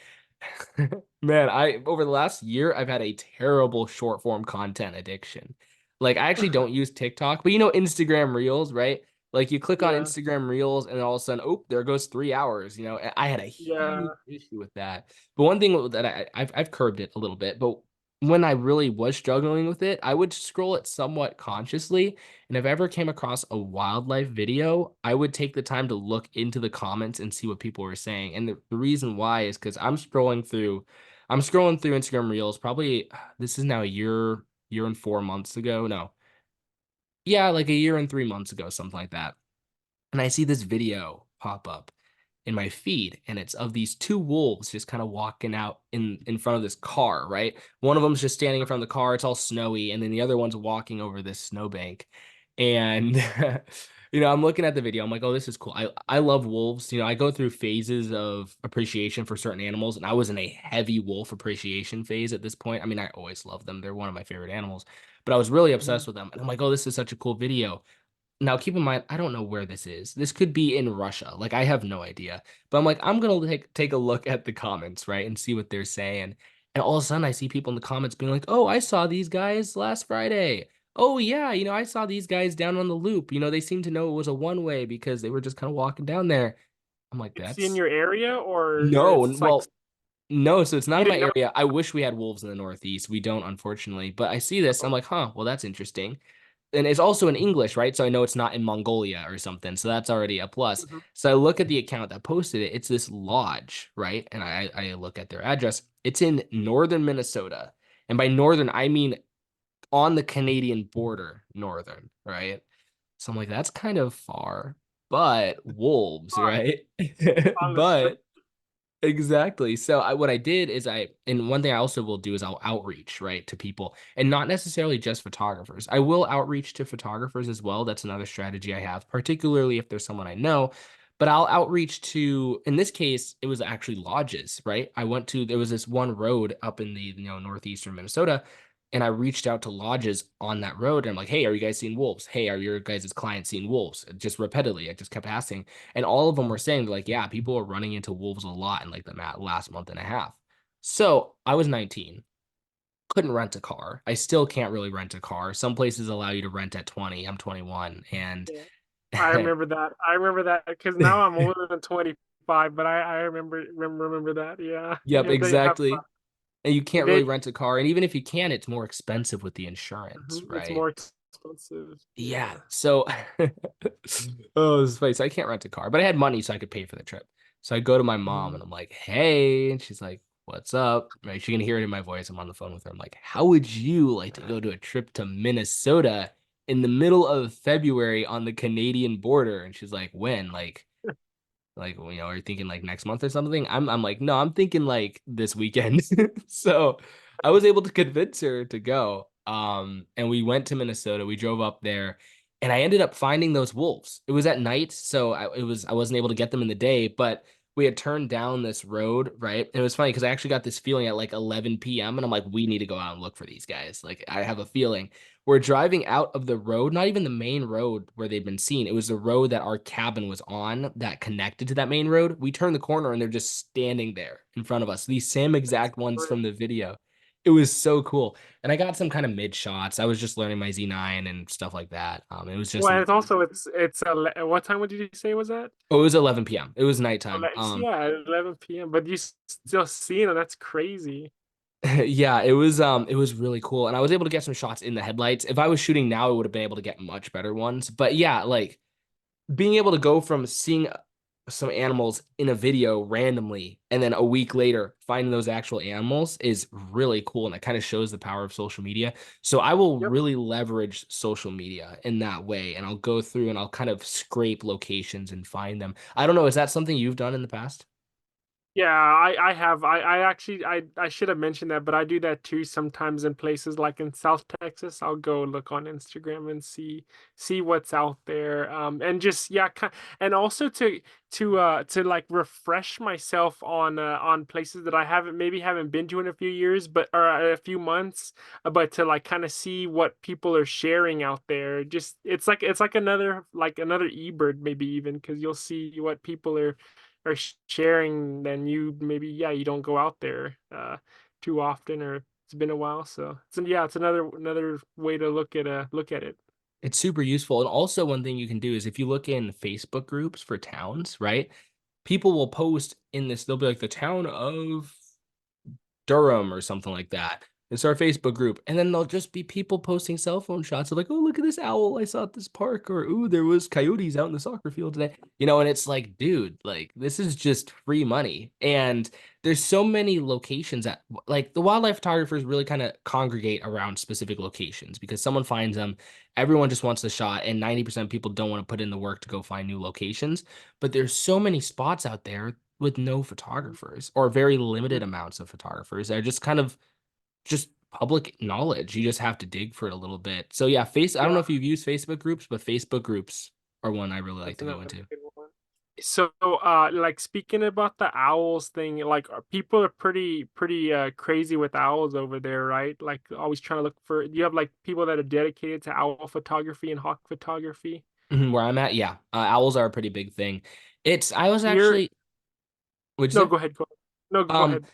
man, I over the last year I've had a terrible short form content addiction. Like I actually don't use TikTok, but you know Instagram Reels, right? Like you click on Yeah. Instagram Reels and all of a sudden, oh, there goes 3 hours. You know, I had a huge Yeah. issue with that. But one thing that I've curbed it a little bit, but when I really was struggling with it, I would scroll it somewhat consciously. And if I ever came across a wildlife video, I would take the time to look into the comments and see what people were saying. And the reason why is because I'm scrolling through Instagram Reels, probably this is now a year and 4 months ago. No, yeah, like a year and 3 months ago, something like that. And I see this video pop up in my feed, and it's of these two wolves just kind of walking out in front of this car, right? One of them's just standing in front of the car, it's all snowy, and then the other one's walking over this snowbank. And I'm looking at the video, I'm like, oh, this is cool. I love wolves. I go through phases of appreciation for certain animals, and I was in a heavy wolf appreciation phase at this point. I mean, I always love them. They're one of my favorite animals, but I was really obsessed Mhm. with them. And I'm like, oh, this is such a cool video. Now, keep in mind, I don't know where this is. This could be in Russia. Like, I have no idea. But I'm like, I'm gonna take a look at the comments, right, and see what they're saying. And all of a sudden, I see people in the comments being like, "Oh, I saw these guys last Friday. Oh yeah, I saw these guys down on the loop. They seem to know it was a one way because they were just kind of walking down there." I'm like, It's in "That's your area, or no, it's like well, no. So it's not you in my didn't know. area. I wish we had wolves in the Northeast. We don't, unfortunately. But I see this. I'm Oh. like, huh. Well, that's interesting and it's also in English, right? So I know it's not in Mongolia or something. So that's already a plus. Mhm. So I look at the account that posted it. It's this lodge, right? And I look at their address. It's in northern Minnesota. And by northern, I mean on the Canadian border, northern, right? So I'm like, that's kind of far, but wolves, On right? on the strip. But exactly. So what I did is and one thing I also will do is I'll outreach, right, to people and not necessarily just photographers. I will outreach to photographers as well. That's another strategy I have, particularly if there's someone I know. But I'll outreach to, in this case, it was actually lodges, right? There was this one road up in the, northeastern Minnesota, and I reached out to lodges on that road and I'm like, hey, are you guys seeing wolves? Hey, are your guys' clients seeing wolves? Just repeatedly, I just kept asking. And all of them were saying, like, yeah, people are running into wolves a lot in like the last month and a half. So I was 19, couldn't rent a car. I still can't really rent a car. Some places allow you to rent at 20. I'm 21. And Yeah. I remember that. I remember that because now I'm older than 25, but I remember that. Yeah. yep, Yeah, they have. exactly. And you can't They really rent a car. And even if you can, it's more expensive with the insurance, It's right? more expensive. Yeah. Yeah. So, oh, this is funny. So I can't rent a car, but I had money so I could pay for the trip. So I go to my mom Mhm. and I'm like, hey, and she's like, what's up? Right. She can hear it in my voice. I'm on the phone with her. I'm like, how would you like to go to a trip to Minnesota in the middle of February on the Canadian border? And she's like, when? Like, are you thinking like next month or something? I'm like, no, I'm thinking like this weekend. So I was able to convince her to go. And we went to Minnesota. We drove up there, and I ended up finding those wolves. It was at night, so I wasn't able to get them in the day, but we had turned down this road, right? And it was funny because I actually got this feeling at like 11 p.m. and I'm like, we need to go out and look for these guys. Like I have a feeling. We're driving out of the road, not even the main road where they'd been seen. It was the road that our cabin was on that connected to that main road. We turned the corner and they're just standing there in front of us. These same That's exact ones great. from the video. It was so cool. And I got some kind of mid shots. I was just learning my Z9 and stuff like that. It was just Well, it's also what time would you say was that? it was 11 p.m. It was nighttime. Yeah, 11 p.m. But you still seeing it? That's crazy. Yeah, it was really cool. And I was able to get some shots in the headlights. If I was shooting now, I would have been able to get much better ones. But yeah, like being able to go from seeing some animals in a video randomly and then a week later finding those actual animals is really cool, and it kind of shows the power of social media. So I will Yep. really leverage social media in that way, and I'll go through and I'll kind of scrape locations and find them. I don't know, is that something you've done in the past? Yeah, I have. I actually I should have mentioned that, but I do that too sometimes in places like in South Texas. I'll go look on Instagram and see what's out there. And just yeah, and also to like refresh myself on places that I haven't been to in a few years, but or a few months, but to like kind of see what people are sharing out there. Just it's like another eBird maybe even because you'll see what people are sharing, then you maybe yeah you don't go out there too often, or it's been a while, so it's another way to look at it. It's super useful. And also one thing you can do is if you look in Facebook groups for towns, right? People will post in this, they'll be like the town of Durham or something like that. It's our Facebook group. And then there'll just be people posting cell phone shots of like, oh, look at this owl I saw at this park. Or, ooh, there was coyotes out in the soccer field today. And it's like, dude, like this is just free money. And there's so many locations that like the wildlife photographers really kind of congregate around specific locations because someone finds them, everyone just wants the shot, and 90% of people don't want to put in the work to go find new locations. But there's so many spots out there with no photographers or very limited Mhm. amounts of photographers. They're just kind of just public knowledge. You just have to dig for it a little bit. So yeah, I don't know Yeah, if you've used Facebook groups, but Facebook groups are one I really like that's to go another into. good one. So like speaking about the owls thing, like people are pretty crazy with owls over there, right? Like always trying to look for, do you have like people that are dedicated to owl photography and hawk photography Where I'm at, yeah, owls are a pretty big thing. I was here? actually, what'd No, you say? go ahead, go no go Um, ahead.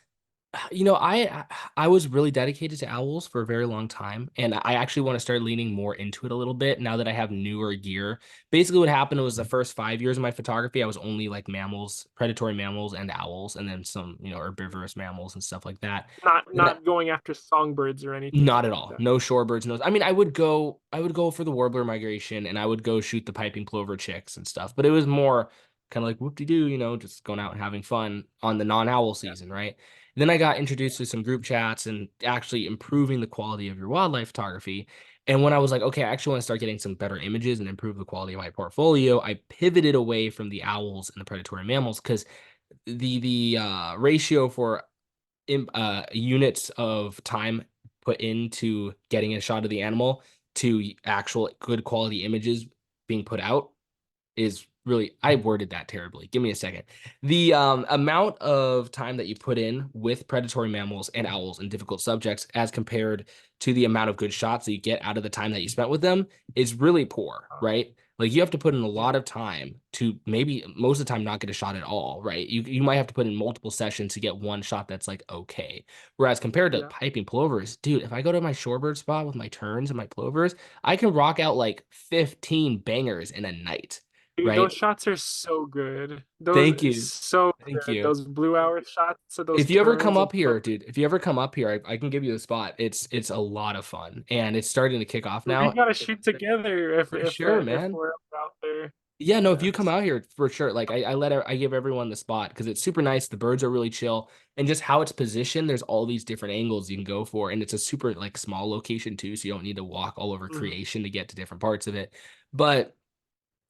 I was really dedicated to owls for a very long time, and I actually want to start leaning more into it a little bit now that I have newer gear. Basically, what happened was the first 5 years of my photography, I was only like mammals, predatory mammals, and owls, and then some, herbivorous mammals and stuff like that. Then Not going after songbirds or anything not at like all. that. No shorebirds, no. I mean, I would go for the warbler migration and I would go shoot the piping plover chicks and stuff. But it was more kind of like whoop-de-doo, just going out and having fun on the non-owl Yeah. season, right? Then I got introduced to some group chats and actually improving the quality of your wildlife photography. And when I was like, okay, I actually want to start getting some better images and improve the quality of my portfolio, I pivoted away from the owls and the predatory mammals because the ratio for units of time put into getting a shot of the animal to actual good quality images being put out is really, I worded that terribly. Give me a second. The amount of time that you put in with predatory mammals and owls and difficult subjects as compared to the amount of good shots that you get out of the time that you spent with them is really poor, right? Like you have to put in a lot Mhm. of time to maybe most of the time not get a shot at all, right? You might have to put in multiple sessions to get one shot that's like okay. Whereas compared to Yeah. piping plovers, dude, if I go to my shorebird spot with my terns and my plovers, I can rock out like 15 bangers in a night, Dude, right? those shots are so good. Thank Those you. so Thank good. you. Those blue hour shots of those If you ever come turns up and here, dude, if you ever come up here, I can give you the spot. It's a lot of fun and it's starting to kick off we now. gotta shoot together For sure, if man. we're ever out there. Yeah, no, if you come Yes. out here for sure, like I give everyone the spot because it's super nice. The birds are really chill, and just how it's positioned, there's all these different angles you can go for, and it's a super like small location too, so you don't need to walk all over Mhm. creation to get to different parts of it. But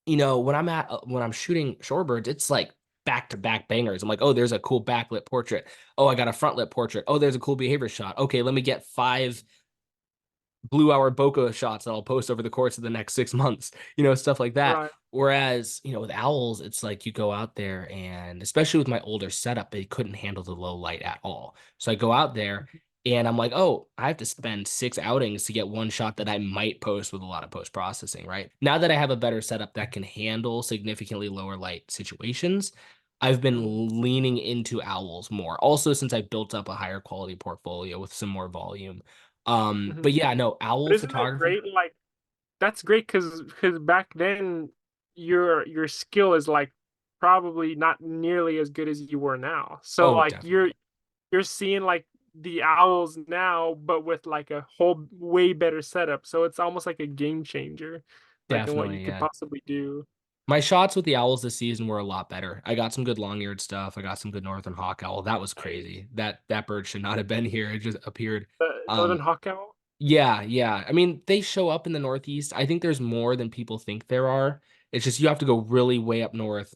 when I'm shooting shorebirds, it's like back to back bangers. I'm like, oh, there's a cool backlit portrait. Oh, I got a frontlit portrait. Oh, there's a cool behavior shot. Okay, let me get 5 blue hour bokeh shots that I'll post over the course of the next 6 months, stuff like that. Right. Whereas, with owls, it's like you go out there and especially with my older setup, they couldn't handle the low light at all. So I go out there and I'm like, oh, I have to spend 6 outings to get one shot that I might post with a lot of post processing, right? Now that I have a better setup that can handle significantly lower light situations, I've Mhm. been leaning into owls more. Also, since I built up a higher quality portfolio with some more volume. But Mhm. yeah, no, But owl isn't that photography. great? Like that's great because back then your skill is like probably not nearly as good as you were now. So Oh, like definitely. you're seeing like the owls now, but with like a whole way better setup. So it's almost like a game changer, like in what you Definitely, could yeah. possibly do. My shots with the owls this season were a lot better. I got some good long-eared stuff. I got some good northern hawk owl. That was Nice. crazy. That bird should not have been here. It just appeared. The Northern Um, Hawk Owl. yeah, yeah. I mean, they show up in the Northeast. I think there's more than people think there are. It's just you have to go really way up north,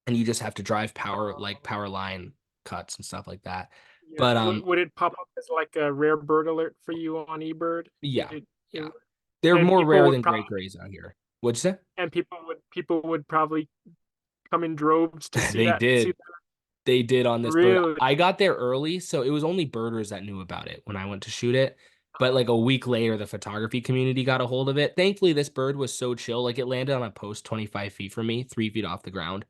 and you just have to drive power line cuts and stuff like that. Yeah. But Would it pop up as like a rare bird alert for you on eBird? yeah, It yeah. would- They're and more people rare would than probably gray grays out here. What'd you say? people would probably come in droves to They see did. that. They did on this bird. Really? I got there early, so it was only birders that knew about it when I went to shoot it. But like a week later, the photography community got a hold of it. Thankfully, this bird was so chill. Like it landed on a post 25 feet from me, 3 feet off the ground.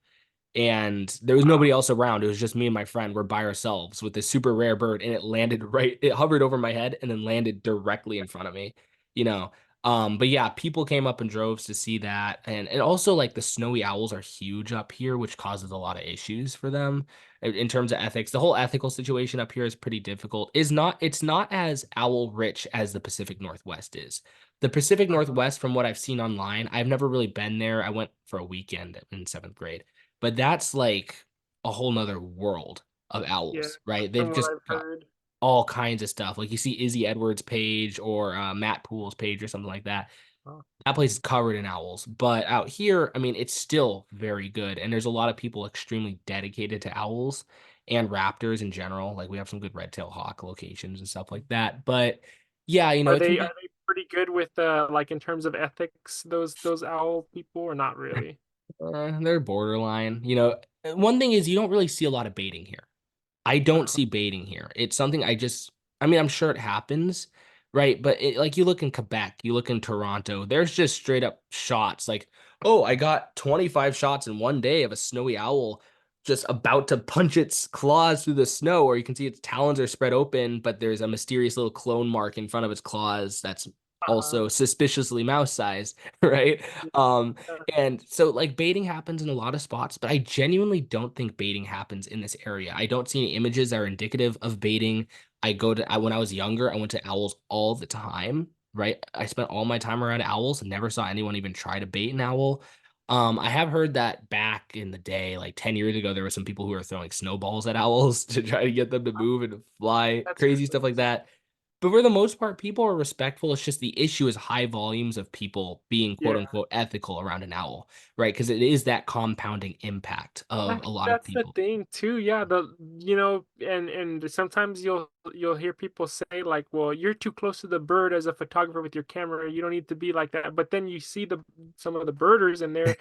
And there was nobody Wow. else around. It was just me and my friend. We're by ourselves with this super rare bird, and it hovered over my head and then landed directly in front of me, you know. But yeah, people came up in droves to see that. And also like the snowy owls are huge up here, which causes a lot of issues for them in terms of ethics. The whole ethical situation up here is pretty difficult. It's not as owl rich as the Pacific Northwest is. The Pacific Uh-huh. Northwest, from what I've seen online, I've never really been there. I went for a weekend in seventh grade, but that's like a whole nother world of Yeah. owls, right? They've From what just I've got heard. all kinds of stuff. Like you see Izzy Edwards' page or Matt Poole's page or something like that. Oh, That place is covered in owls. But out here, I mean, it's still very good. And there's a lot of people extremely dedicated to owls and raptors in general. Like we have some good red-tailed hawk locations and stuff like that. But yeah, it can are be they pretty good with like in terms of ethics, those owl people, or not really? they're borderline. One thing is you don't really see a lot of baiting here. I don't Uh-huh. see baiting here. It's something I mean, I'm sure it happens, right? But like you look in Quebec, you look in Toronto, there's just straight up shots like, oh, I got 25 shots in one day of a snowy owl just about to punch its claws through the snow, or you can see its talons are spread open, but there's a mysterious little clone mark in front of its claws that's Uh-huh. also suspiciously mouse sized, right? Um, Yeah. and so like baiting happens in a lot of spots, but I genuinely don't think baiting happens in this area. I don't see any images that are indicative of baiting. When I was younger, I went to owls all the time, right? I spent all my time around owls and never saw anyone even try to bait an owl. I have heard that back in the day, like 10 years ago, there were some people who were throwing snowballs at owls to try to get them to move and fly, That's crazy stuff like crazy. that. But for the most part, people are respectful. It's just the issue is high volumes of people being quote Yeah. unquote ethical around an owl, right? Because it is that compounding impact of a lot of That's the people. thing too. Yeah, and sometimes you'll hear people say like, "Well, you're too close to the bird as a photographer with your camera. You don't need to be like that." But then you see some of the birders and they're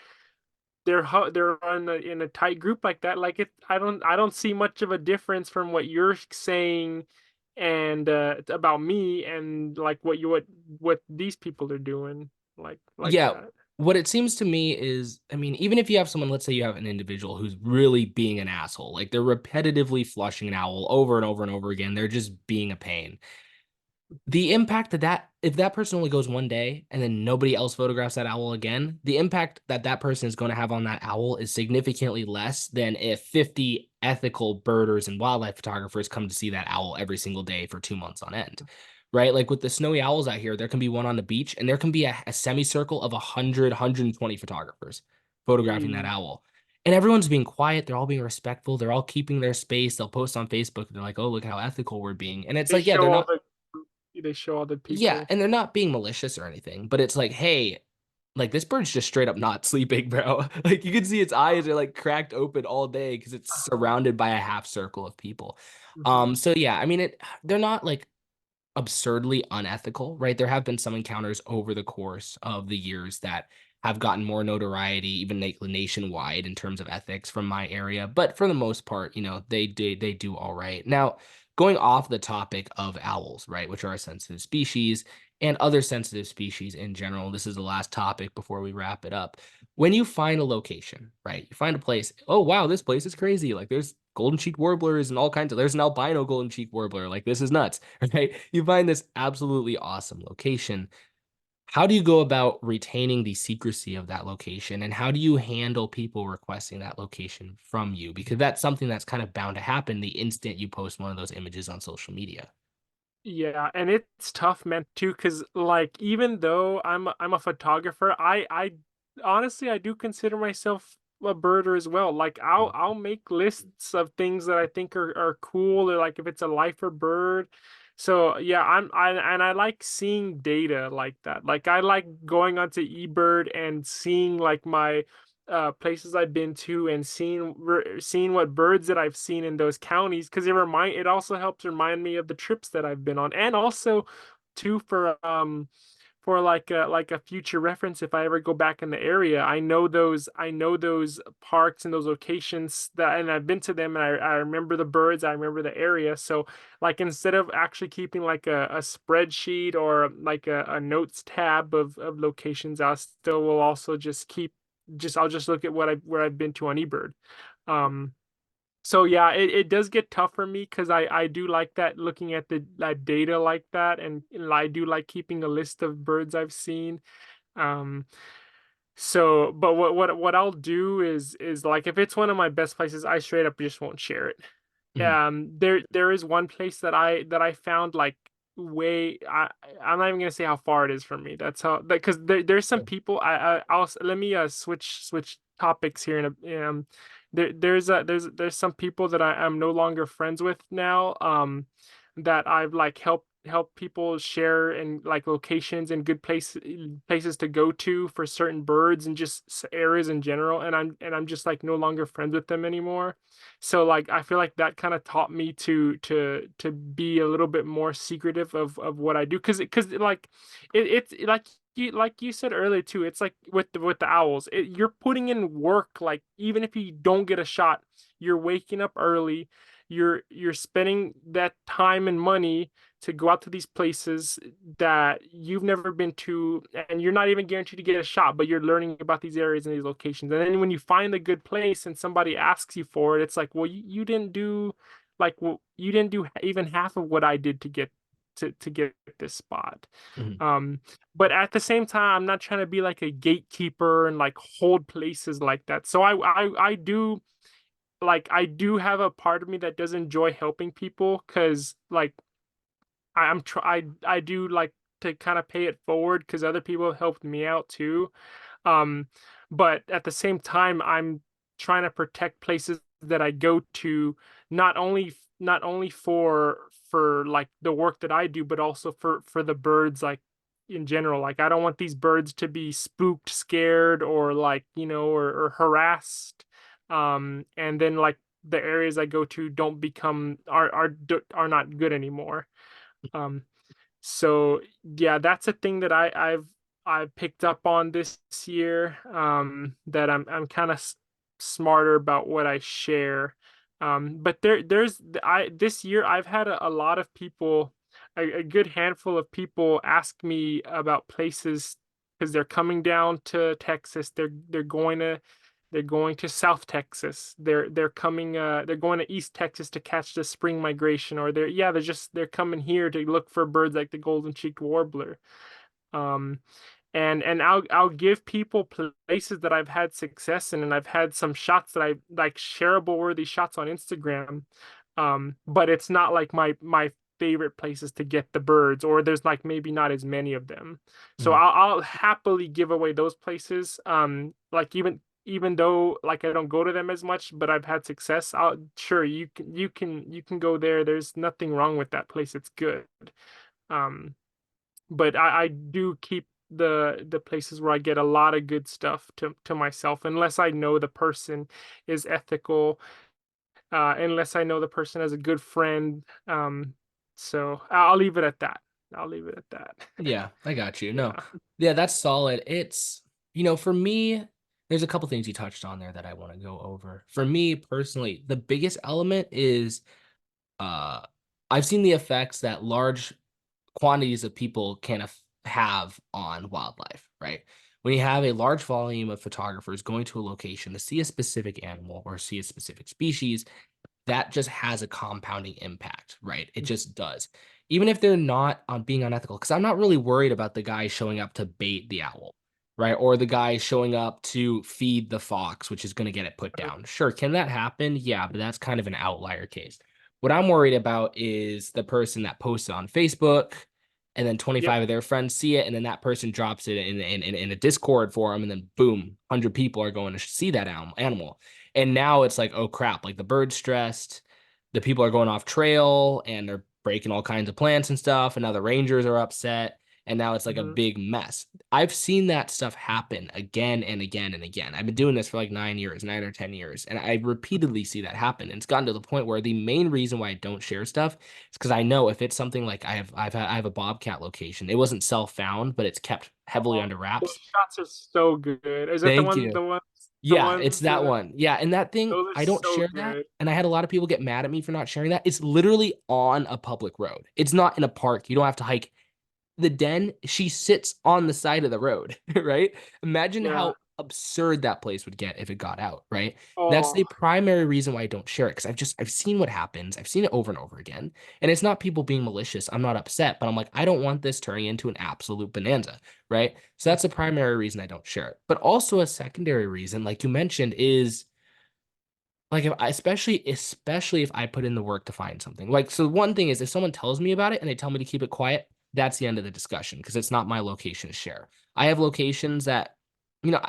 in a tight group like that. Like I don't see much of a difference from what you're saying and about me and like what these people are doing like Yeah, that. what it seems to me is, I mean, even if you have someone, let's say you have an individual who's really being an asshole, like they're repetitively flushing an owl over and over and over again, they're just being a pain. The impact that if that person only goes one day and then nobody else photographs that owl again, the impact that that person is going to have on that owl is significantly less than if 50 ethical birders and wildlife photographers come to see that owl every single day for 2 months on end, right? Like with the snowy owls out here, there can be one on the beach and there can be a semicircle of 120 photographers photographing that Jeez. owl. And everyone's being quiet. They're all being respectful. They're all keeping their space. They'll post on Facebook. They're like, oh, look how ethical we're being. And it's They like, yeah, show they're all not. the they show all the Yeah, people. and they're not being malicious or anything, but it's like, hey, like this bird's just straight up not sleeping, bro. Like you can see its eyes are like cracked open all day because it's Uh-huh. surrounded by a half circle of people. Mhm. So yeah, I mean they're not like absurdly unethical, right? There have been some encounters over the course of the years that have gotten more notoriety, even nationwide in terms of ethics from my area. But for the most part, they do all right. Now, going off the topic of owls, right, which are a sensitive species and other sensitive species in general, this is the last topic before we wrap it up. When you find a location, right, you find a place, oh wow, this place is crazy. Like there's golden cheek warblers and all kinds of there's an albino golden cheek warbler. Like this is nuts, right? You find this absolutely awesome location. How do you go about retaining the secrecy of that location, and how do you handle people requesting that location from you? Because that's something that's kind of bound to happen the instant you post one of those images on social media. Yeah, and it's tough, man, too, because like even though I'm a photographer, I honestly I do consider myself a birder as well. Like Mm, I'll make lists of things that I think are cool, or like if it's a lifer bird. So yeah, I like seeing data like that. Like I like going onto eBird and seeing like my places I've been to, and seeing what birds that I've seen in those counties, because it also helps remind me of the trips that I've been on, and also too for like a future reference. If I ever go back in the area, I know those parks and those locations, that and I've been to them, and I remember the birds, I remember the area. So like instead of actually keeping like a spreadsheet or like a notes tab of locations, I still will also just keep just I'll just look at where I've been to on eBird. Um, so yeah, it does get tough for me because I do like that, looking at the that data like that, and I do like keeping a list of birds I've seen. Um, so but what I'll do is like if it's one of my best places, I straight up just won't share it. mhm, There is one place that I found like way I'm not even gonna say how far it is from me. That's how, because there's some people let me switch topics here in a there's some people that I'm no longer friends with now, that I've like helped people share, and like locations and good places to go to for certain birds, and just areas in general, and I'm just like no longer friends with them anymore. So like I feel like that kind of taught me to be a little bit more secretive of what I do, because like it's like you said earlier too. It's like with the owls, you're putting in work. Like even if you don't get a shot, you're waking up early, you're spending that time and money to go out to these places that you've never been to, and you're not even guaranteed to get a shot, but you're learning about these areas and these locations. And then when you find a good place and somebody asks you for it, it's like, well, you didn't do like, well, you didn't do even half of what I did to get this spot. mhm. um but at the same time, I'm not trying to be like a gatekeeper and like hold places like that. So I do, like I do have a part of me that does enjoy helping people, because like I do like to kind of pay it forward, because other people have helped me out too. um but at the same time, I'm trying to protect places that I go to, not only for like the work that I do, but also for the birds, like in general. Like I don't want these birds to be spooked, scared, or like, or harassed. And then like the areas I go to don't become are not good anymore. um so yeah, that's a thing that I've picked up on this year, that I'm kind of smarter about what I share. But there's I this year I've had a lot of people, a good handful of people ask me about places, because they're coming down to Texas. They're going to South Texas. They're going to East Texas to catch the spring migration, or they're coming here to look for birds like the golden cheeked warbler. Um and I'll give people places that I've had success in, and I've had some shots that I like, shareable worthy shots on Instagram. But it's not like my favorite places to get the birds, or there's like maybe not as many of them. So Mhm. I'll happily give away those places. Like even though like I don't go to them as much, but I've had success. I'll Sure, you can go there. There's nothing wrong with that place. It's good. Um, but I do keep the places where I get a lot of good stuff to myself, unless I know the person is ethical, unless I know the person as a good friend. So I'll leave it at that. I'll leave it at that. Yeah, I got you. No. Yeah. Yeah, that's solid. For me, there's a couple things you touched on there that I want to go over. For me personally, the biggest element is uh I've seen the effects that large quantities of people have on wildlife, right? When you have a large volume of photographers going to a location to see a specific animal or see a specific species, that just has a compounding impact, right? It just does. even if they're not on being unethical, because I'm not really worried about the guy showing up to bait the owl, right? Or the guy showing up to feed the fox, which is going to get it put down. Sure, can that happen? Yeah, but that's kind of an outlier case. What I'm worried about is the person that posted on Facebook, and then Yep. 25 of their friends see it, and then that person drops it in a Discord forum, and then boom, 100 people are going to see that animal. And now it's like, oh crap, like the bird's stressed, the people are going off trail, and they're breaking all kinds of plants and stuff, and now the rangers are upset, and now it's like a Hmm. big mess. I've seen that stuff happen again and again and again. I've been doing this for like 9 years, 9 or 10 years, and I repeatedly see that happen. And it's gotten to the point where the main reason why I don't share stuff is because I know if it's something like I have a bobcat location. It wasn't self-found, but it's kept heavily Oh, under those wraps. shots are so good. Is that the Thank one? you. The Yeah, it's ones. that one. Yeah, and that thing, Those are I don't so share that. good. And I had a lot of people get mad at me for not sharing that. It's literally on a public road. It's not in a park. You don't have to hike. The den, she sits on the side of the road, right? Imagine Yeah. how absurd that place would get if it got out, right? That's Oh, the primary reason why I don't share it because I've seen what happens. I've seen it over and over again. And it's not people being malicious. I'm not upset, but I'm like, I don't want this turning into an absolute bonanza, right? So that's the primary reason I don't share it. But also a secondary reason, like you mentioned, is like if I, especially if I put in the work to find something. Like so one thing is if someone tells me about it and they tell me to keep it quiet, that's the end of the discussion because it's not my location to share. I have locations that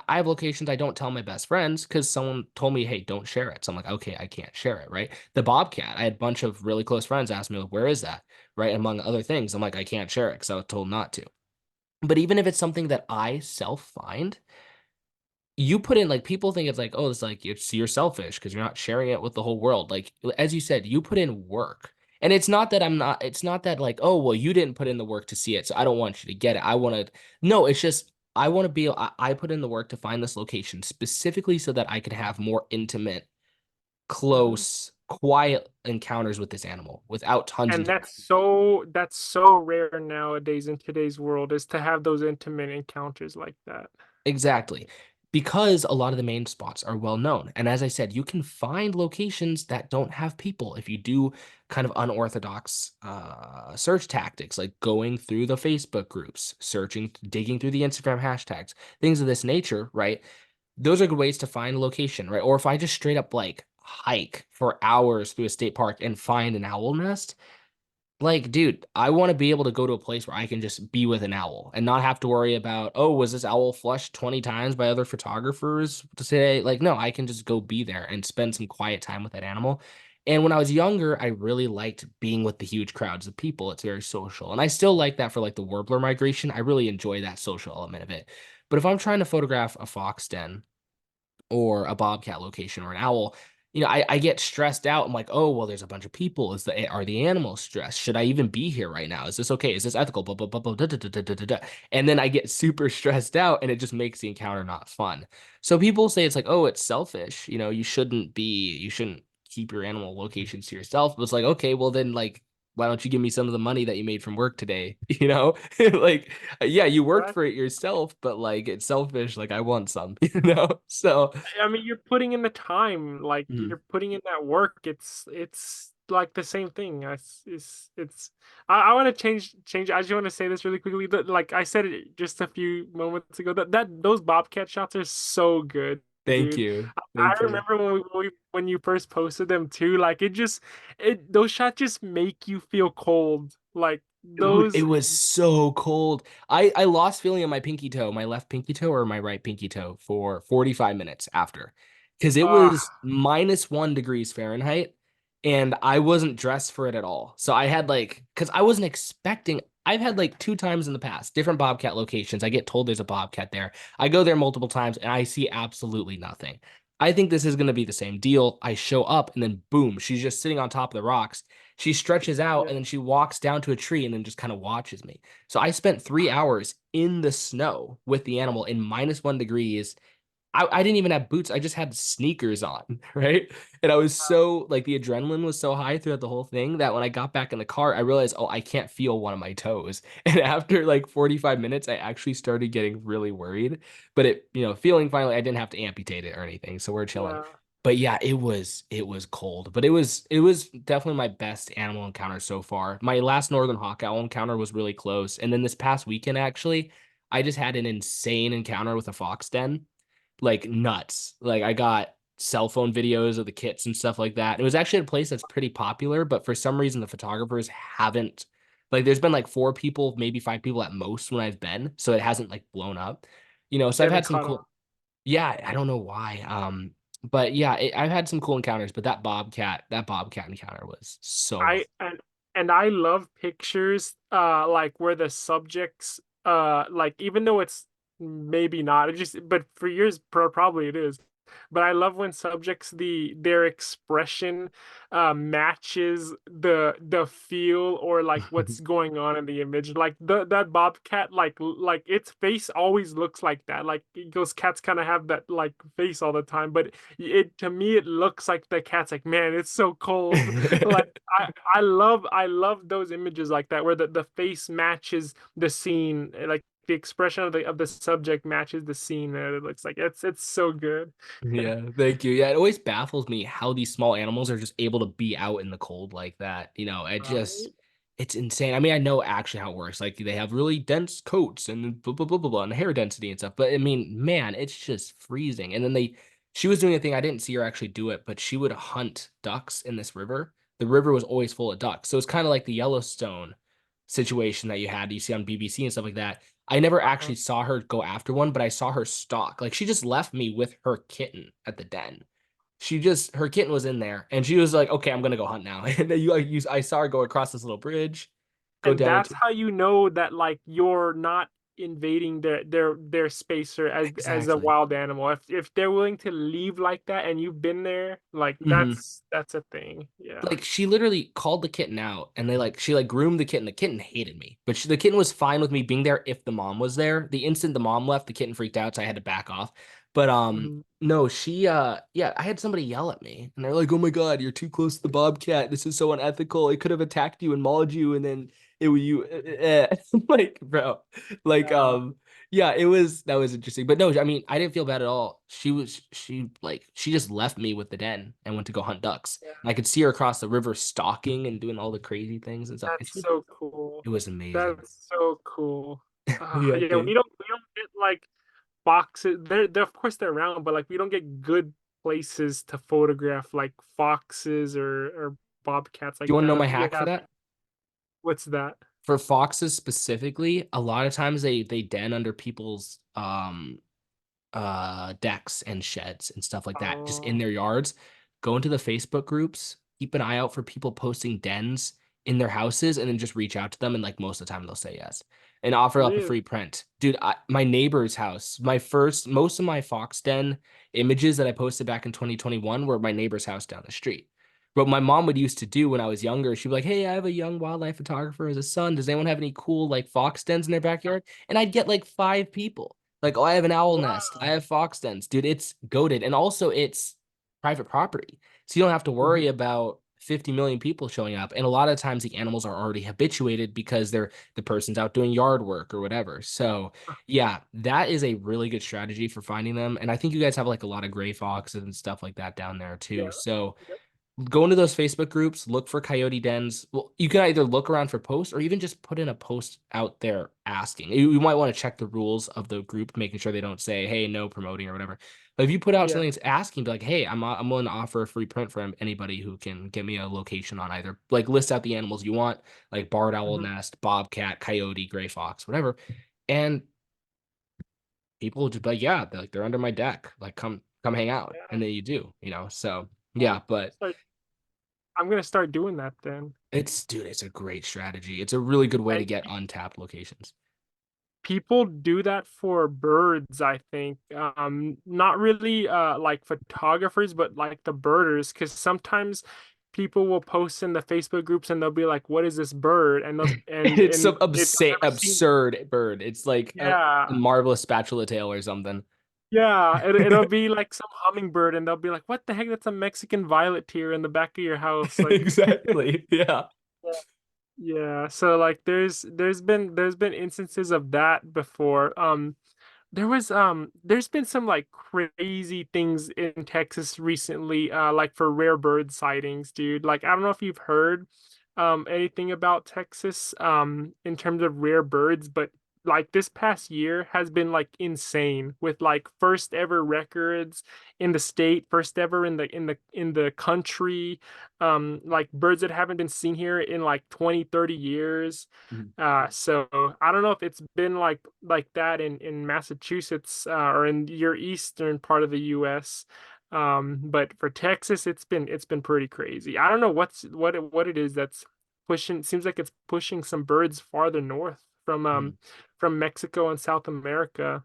I have locations I don't tell my best friends because someone told me, hey, don't share it. So I'm like, okay, I can't share it, right? The Bobcat, I had a bunch of really close friends ask me, like, where is that? Right. Among other things. I'm like, I can't share it because I was told not to. But even if it's something that I self find, you put in like people think it's like, oh, it's like you're selfish because you're not sharing it with the whole world. Like as you said, you put in work. And it's not that like, oh, well, you didn't put in the work to see it, so I don't want you to get it. I want to no, it's just I want to be I put in the work to find this location specifically so that I could have more intimate, mhm. close, quiet encounters with this animal without tons and And tons. that's so rare nowadays in today's world is to have those intimate encounters like that. Exactly. Because a lot of the main spots are well known. And as I said, you can find locations that don't have people if you do kind of unorthodox search tactics, like going through the Facebook groups, searching, digging through the Instagram hashtags, things of this nature, right? Those are good ways to find a location, right? Or if I just straight up like hike for hours through a state park and find an owl nest, like, dude, I want to be able to go to a place where I can just be with an owl and not have to worry about, oh, was this owl flushed 20 times by other photographers to say, like, no, I can just go be there and spend some quiet time with that animal. And when I was younger, I really liked being with the huge crowds of people. It's very social. And I still like that for like the warbler migration. I really enjoy that social element of it. But if I'm trying to photograph a fox den, or a bobcat location or an owl, I get stressed out. I'm like, oh, well, there's a bunch of people. Are the animals stressed? Should I even be here right now? Is this okay? Is this ethical? Blah, blah, blah, blah, da, da, da, da, da, da, da. And then I get super stressed out and it just makes the encounter not fun. So people say it's like, oh, it's selfish. You shouldn't keep your animal locations to yourself. But it's like, okay, well then like why don't you give me some of the money that you made from work today? Like, yeah, you worked Right? for it yourself, but like it's selfish. Like I want some, you know? So, I mean, you're putting in the time, like mhm. you're putting in that work. It's like the same thing. It's I want to change. I just want to say this really quickly. That like I said it just a few moments ago. That those Bobcat shots are so good, Thank dude. you. I Thank you. remember when you first posted them too. Like it those shots just make you feel cold. Like Dude, it those. was so cold. I lost feeling in my pinky toe, my left pinky toe or my right pinky toe for 45 minutes after. Because it Uh, was -1 degrees Fahrenheit and I wasn't dressed for it at all. So I had like, because I wasn't expecting, I've had like two times in the past, different Bobcat locations. I get told there's a Bobcat there. I go there multiple times and I see absolutely nothing. I think this is going to be the same deal. I show up and then boom, she's just sitting on top of the rocks. She stretches out yeah. and then she walks down to a tree and then just kind of watches me. So I spent 3 hours in the snow with the animal in -1 degrees. I didn't even have boots. I just had sneakers on, right? And I was so like the adrenaline was so high throughout the whole thing that when I got back in the car, I realized, oh, I can't feel one of my toes. And after like 45 minutes, I actually started getting really worried. But feeling finally, I didn't have to amputate it or anything. So we're chilling. Yeah. But yeah, it was cold, but it was definitely my best animal encounter so far. My last northern hawk owl encounter was really close, and then this past weekend actually, I just had an insane encounter with a fox den, like nuts. Like I got cell phone videos of the kits and stuff like that. It was actually a place that's pretty popular, but for some reason the photographers haven't like there's been like four people, maybe five people at most when I've been, so it hasn't like blown up. So I've Getting had some caught on. cool yeah, I don't know why. But yeah, I've had some cool encounters, but that bobcat encounter was so much. I and I love pictures like where the subjects like even though it's maybe not it just but for yours probably it is, but I love when subjects their expression matches the feel or like what's going on in the image, like the that bobcat like its face always looks like that, like those cats kind of have that like face all the time, but it to me it looks like the cat's like, man, it's so cold. Like I love those images like that where the face matches the scene, like the expression of the subject matches the scene, and it looks like it's so good. Yeah, thank you. Yeah, it always baffles me how these small animals are just able to be out in the cold like that. Right. It's insane. I mean, I know actually how it works. Like they have really dense coats and blah blah blah blah blah and hair density and stuff. But I mean, man, it's just freezing. And then she was doing a thing I didn't see her actually do it, but she would hunt ducks in this river. The river was always full of ducks, so it's kind of like the Yellowstone situation that you see on BBC and stuff like that. I never Uh-huh. actually saw her go after one, but I saw her stalk. Like she just left me with her kitten at the den. Her kitten was in there, and she was like, "Okay, I'm gonna go hunt now." And then I saw her go across this little bridge, go And down that's into how you know that like you're not invading their space or as a exactly. wild animal. If they're willing to leave like that and you've been there, like Mhm. that's a thing. Yeah. Like she literally called the kitten out, and she like groomed the kitten. The kitten hated me, but the kitten was fine with me being there if the mom was there. The instant the mom left, the kitten freaked out, so I had to back off. But Mhm. no, she yeah, I had somebody yell at me, and they're like, "Oh my God, you're too close to the bobcat. This is so unethical. It could have attacked you and mauled you, and then it was you." Like, bro, like Yeah. yeah, it was that was interesting. But no, I mean, I didn't feel bad at all. She just left me with the den and went to go hunt ducks. And I Yeah. could see her across the river stalking and doing all the crazy things and stuff. That's so cool. It was amazing. That's so cool. Yeah, Yeah, thank we don't get like foxes. They're of course they're around, but like we don't get good places to photograph like foxes or bobcats you like want to know my that. hack for Yeah, that? what's that? For foxes specifically, a lot of times they den under people's decks and sheds and stuff like that, just in Oh, their yards. Go into the Facebook groups, keep an eye out for people posting dens in their houses, and then just reach out to them. And like most of the time, they'll say yes and offer up a really? free print. Dude, my neighbor's house, most of my fox den images that I posted back in 2021 were my neighbor's house down the street. What my mom would used to do when I was younger, she'd be like, "Hey, I have a young wildlife photographer as a son. Does anyone have any cool like fox dens in their backyard?" And I'd get like five people. Like, oh, I have an owl nest. I Wow. have fox dens. Dude, it's goaded. And also it's private property. So you don't have to Mhm. worry about 50 million people showing up. And a lot of times the animals are already habituated because the person's out doing yard work or whatever. So yeah, that is a really good strategy for finding them. And I think you guys have like a lot of gray foxes and stuff like that down there too. Yeah. So Yep. go into those Facebook groups, look for coyote dens. Well, you can either look around for posts or even just put in a post out there asking. You might want to check the rules of the group, making sure they don't say, "Hey, no promoting" or whatever. But if you put out Yeah. something that's asking, be like, "Hey, I'm willing to offer a free print for anybody who can get me a location on either like list out the animals you want, like barred owl Mhm. nest, bobcat, coyote, gray fox, whatever." And people will just be like, "Yeah, they're under my deck. Like, come hang out," Yeah. and then you do. So I'm yeah, but. start I'm gonna start doing that then. It's a great strategy. It's a really good way to And get untapped locations. people do that for birds, I think. Not really like photographers, but like the birders, because sometimes people will post in the Facebook groups and they'll be like, "What is this bird?" And those It's and some if I've never seen, absurd bird. It's like a yeah. marvelous spatula tail or something. Yeah, it'll be like some hummingbird, and they'll be like, "What the heck? That's a Mexican violet tear in the back of your house." Like, Exactly. Yeah. yeah, yeah. So like, there's been instances of that before. there's been some like crazy things in Texas recently, like for rare bird sightings, dude. Like I don't know if you've heard anything about Texas in terms of rare birds, but like this past year has been like insane with like first ever records in the state, first ever in the country, like birds that haven't been seen here in like 20, 30 years. Mhm. So I don't know if it's been like that in Massachusetts or in your eastern part of the U.S. But for Texas, it's been pretty crazy. I don't know what it is that's pushing. Seems like it's pushing some birds farther north Mhm. from Mexico and South America.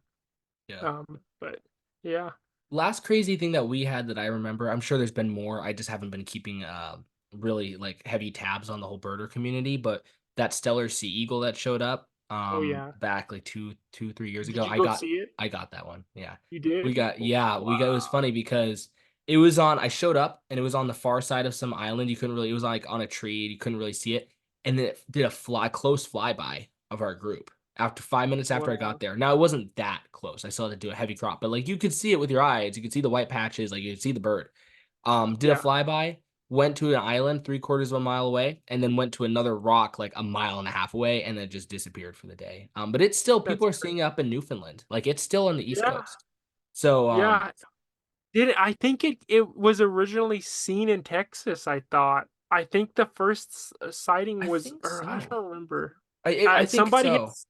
Yeah. But yeah. Last crazy thing that we had that I remember, I'm sure there's been more. I just haven't been keeping really like heavy tabs on the whole birder community, but that Stellar Sea Eagle that showed up Oh yeah. back like 2, 3 years Did ago. you go see it? I got that one. Yeah. You We did? got Oh, yeah, we got it was wow. funny because it was on I showed up and it was on the far side of some island. You couldn't really it was like on a tree, you couldn't really see it. And then it did a close flyby of our group after 5 minutes after I got Wow. there. Now it wasn't that close. I still had to do a heavy crop, but like you could see it with your eyes. You could see the white patches, like you could see the bird. Did a Yeah, flyby, went to an island 3/4 of a mile away, and then went to another rock like a mile and a half away, and then just disappeared for the day. But it's still that's people are seeing it up in Newfoundland. Like it's still on the East yeah. Coast. So Yeah, I think it was originally seen in Texas, I thought. I think the first sighting I was, think or I so. don't remember. I think Somebody so. hits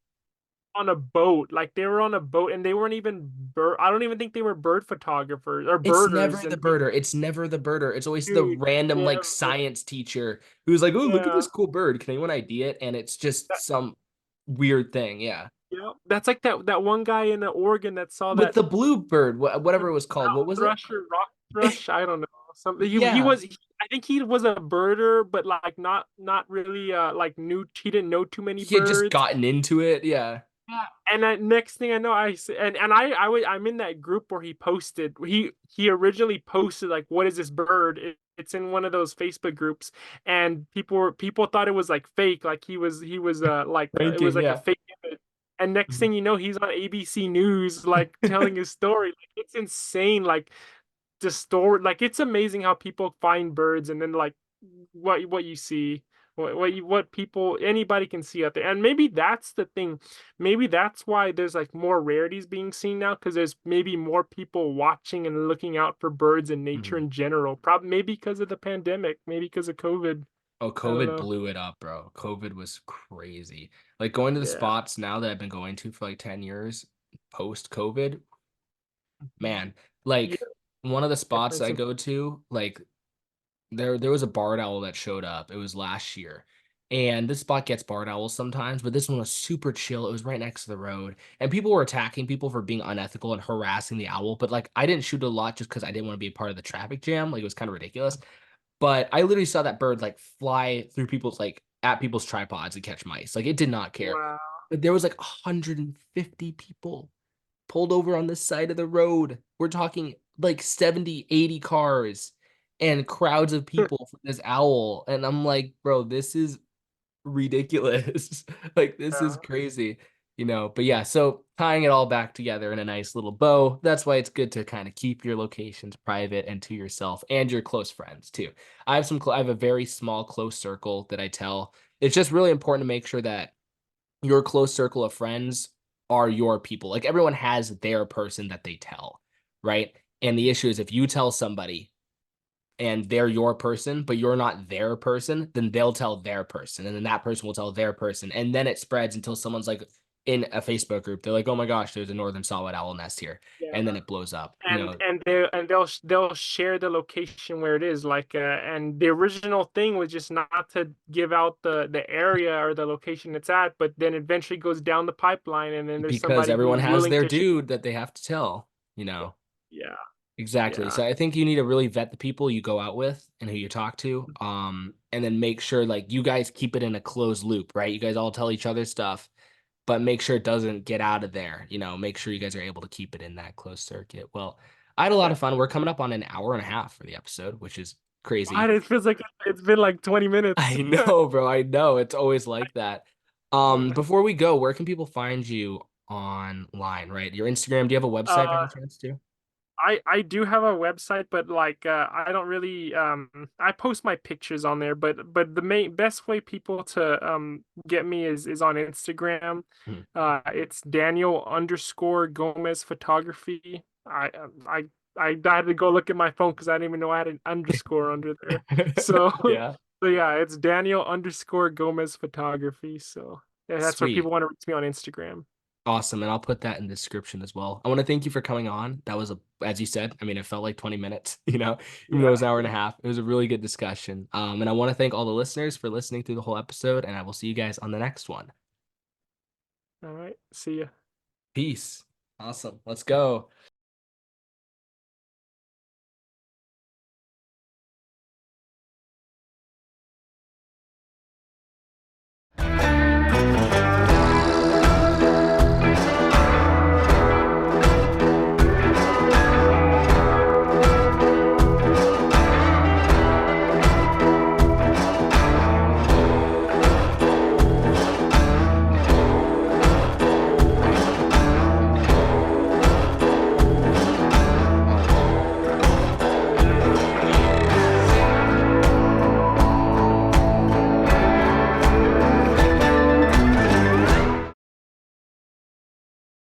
on a boat, like they were on a boat and they weren't even bird. I don't even think they were bird photographers or It's never birders. the And they, birder. It's never the birder. It's always the dude, random like never. science teacher who's like, "Oh, look at Yeah, this cool bird. Can anyone ID it?" And it's just that, some weird thing. Yeah. yeah, that's like that one guy in Oregon that saw With that the blue bird, whatever it was called. What mountain was it? thrush or rock thrush. I don't know. Something Yeah. I think he was a birder, but like not really like knew he didn't know too many He had just birds. gotten into it. Yeah. Yeah. And next thing I know, I'm in that group where he posted. He originally posted like, "What is this bird?" It's in one of those Facebook groups, and people thought it was like fake, like he was like it was Ranking. like a Yeah. fake image. And next Mhm. thing you know, he's on ABC News, like telling his story. Like, it's insane. Like the story, like it's amazing how people find birds, and then like what you see, what people anybody can see out there. And maybe that's the thing, maybe that's why there's like more rarities being seen now, because there's maybe more people watching and looking out for birds and nature Mhm. in general, probably maybe because of the pandemic, maybe because of COVID. Oh, I don't COVID know. blew it up, bro. COVID was crazy. Like going to the Yeah. spots now that I've been going to for like 10 years post COVID, man, Yeah, like one of the spots difference I in go to, like there was a barred owl that showed up. It was last year. And this spot gets barred owls sometimes, but this one was super chill. It was right next to the road. And people were attacking people for being unethical and harassing the owl. But like I didn't shoot a lot just because I didn't want to be a part of the traffic jam. Like it was kind of ridiculous. But I literally saw that bird like fly through people's like at people's tripods and catch mice. Like it did not care. wow. But there was like 150 people pulled over on the side of the road. We're talking like 70, 80 cars and crowds of people for this owl. And I'm like, bro, this is ridiculous. Like this is Yeah. crazy, But yeah, so tying it all back together in a nice little bow. That's why it's good to kind of keep your locations private and to yourself and your close friends too. I have a very small close circle that I tell. It's just really important to make sure that your close circle of friends are your people. Like everyone has their person that they tell, right? And the issue is if you tell somebody and they're your person, but you're not their person, then they'll tell their person. And then that person will tell their person. And then it spreads until someone's like in a Facebook group, they're like, oh my gosh, there's a northern saw-whet owl nest here. And then Yeah. it blows up, And they'll share the location where it is, and the original thing was just not to give out the area or the location it's at, but then eventually goes down the pipeline, and then there's because somebody everyone who's has willing their to dude that they have to tell. yeah, Exactly. yeah, So I think you need to really vet the people you go out with and who you talk to. And then make sure like you guys keep it in a closed loop, right? You guys all tell each other stuff, but make sure it doesn't get out of there. Make sure you guys are able to keep it in that closed circuit. Well, I had a lot of fun. We're definitely. coming up on an hour and a half for the episode, which is crazy. God, it feels like it's been like 20 minutes. I know, bro. I know. It's always like that. Yeah. Before we go, where can people find you online, right? Your Instagram, do you have a website by any Uh, chance too? I do have a website, but like I don't really I post my pictures on there, but the main best way people to get me is on Instagram. Mhm. It's Daniel underscore Gomez photography. I had to go look at my phone because I didn't even know I had an underscore under there. So Yeah. so yeah, it's Daniel underscore Gomez photography. So yeah, that's where Sweet. people want to reach me on Instagram. Awesome. And I'll put that in the description as well. I want to thank you for coming on. That was as you said, I mean, it felt like 20 minutes, even though it Yeah, was an hour and a yeah. half. It was a really good discussion. And I want to thank all the listeners for listening through the whole episode, and I will see you guys on the next one. All right. See ya. Peace. Awesome. Let's go.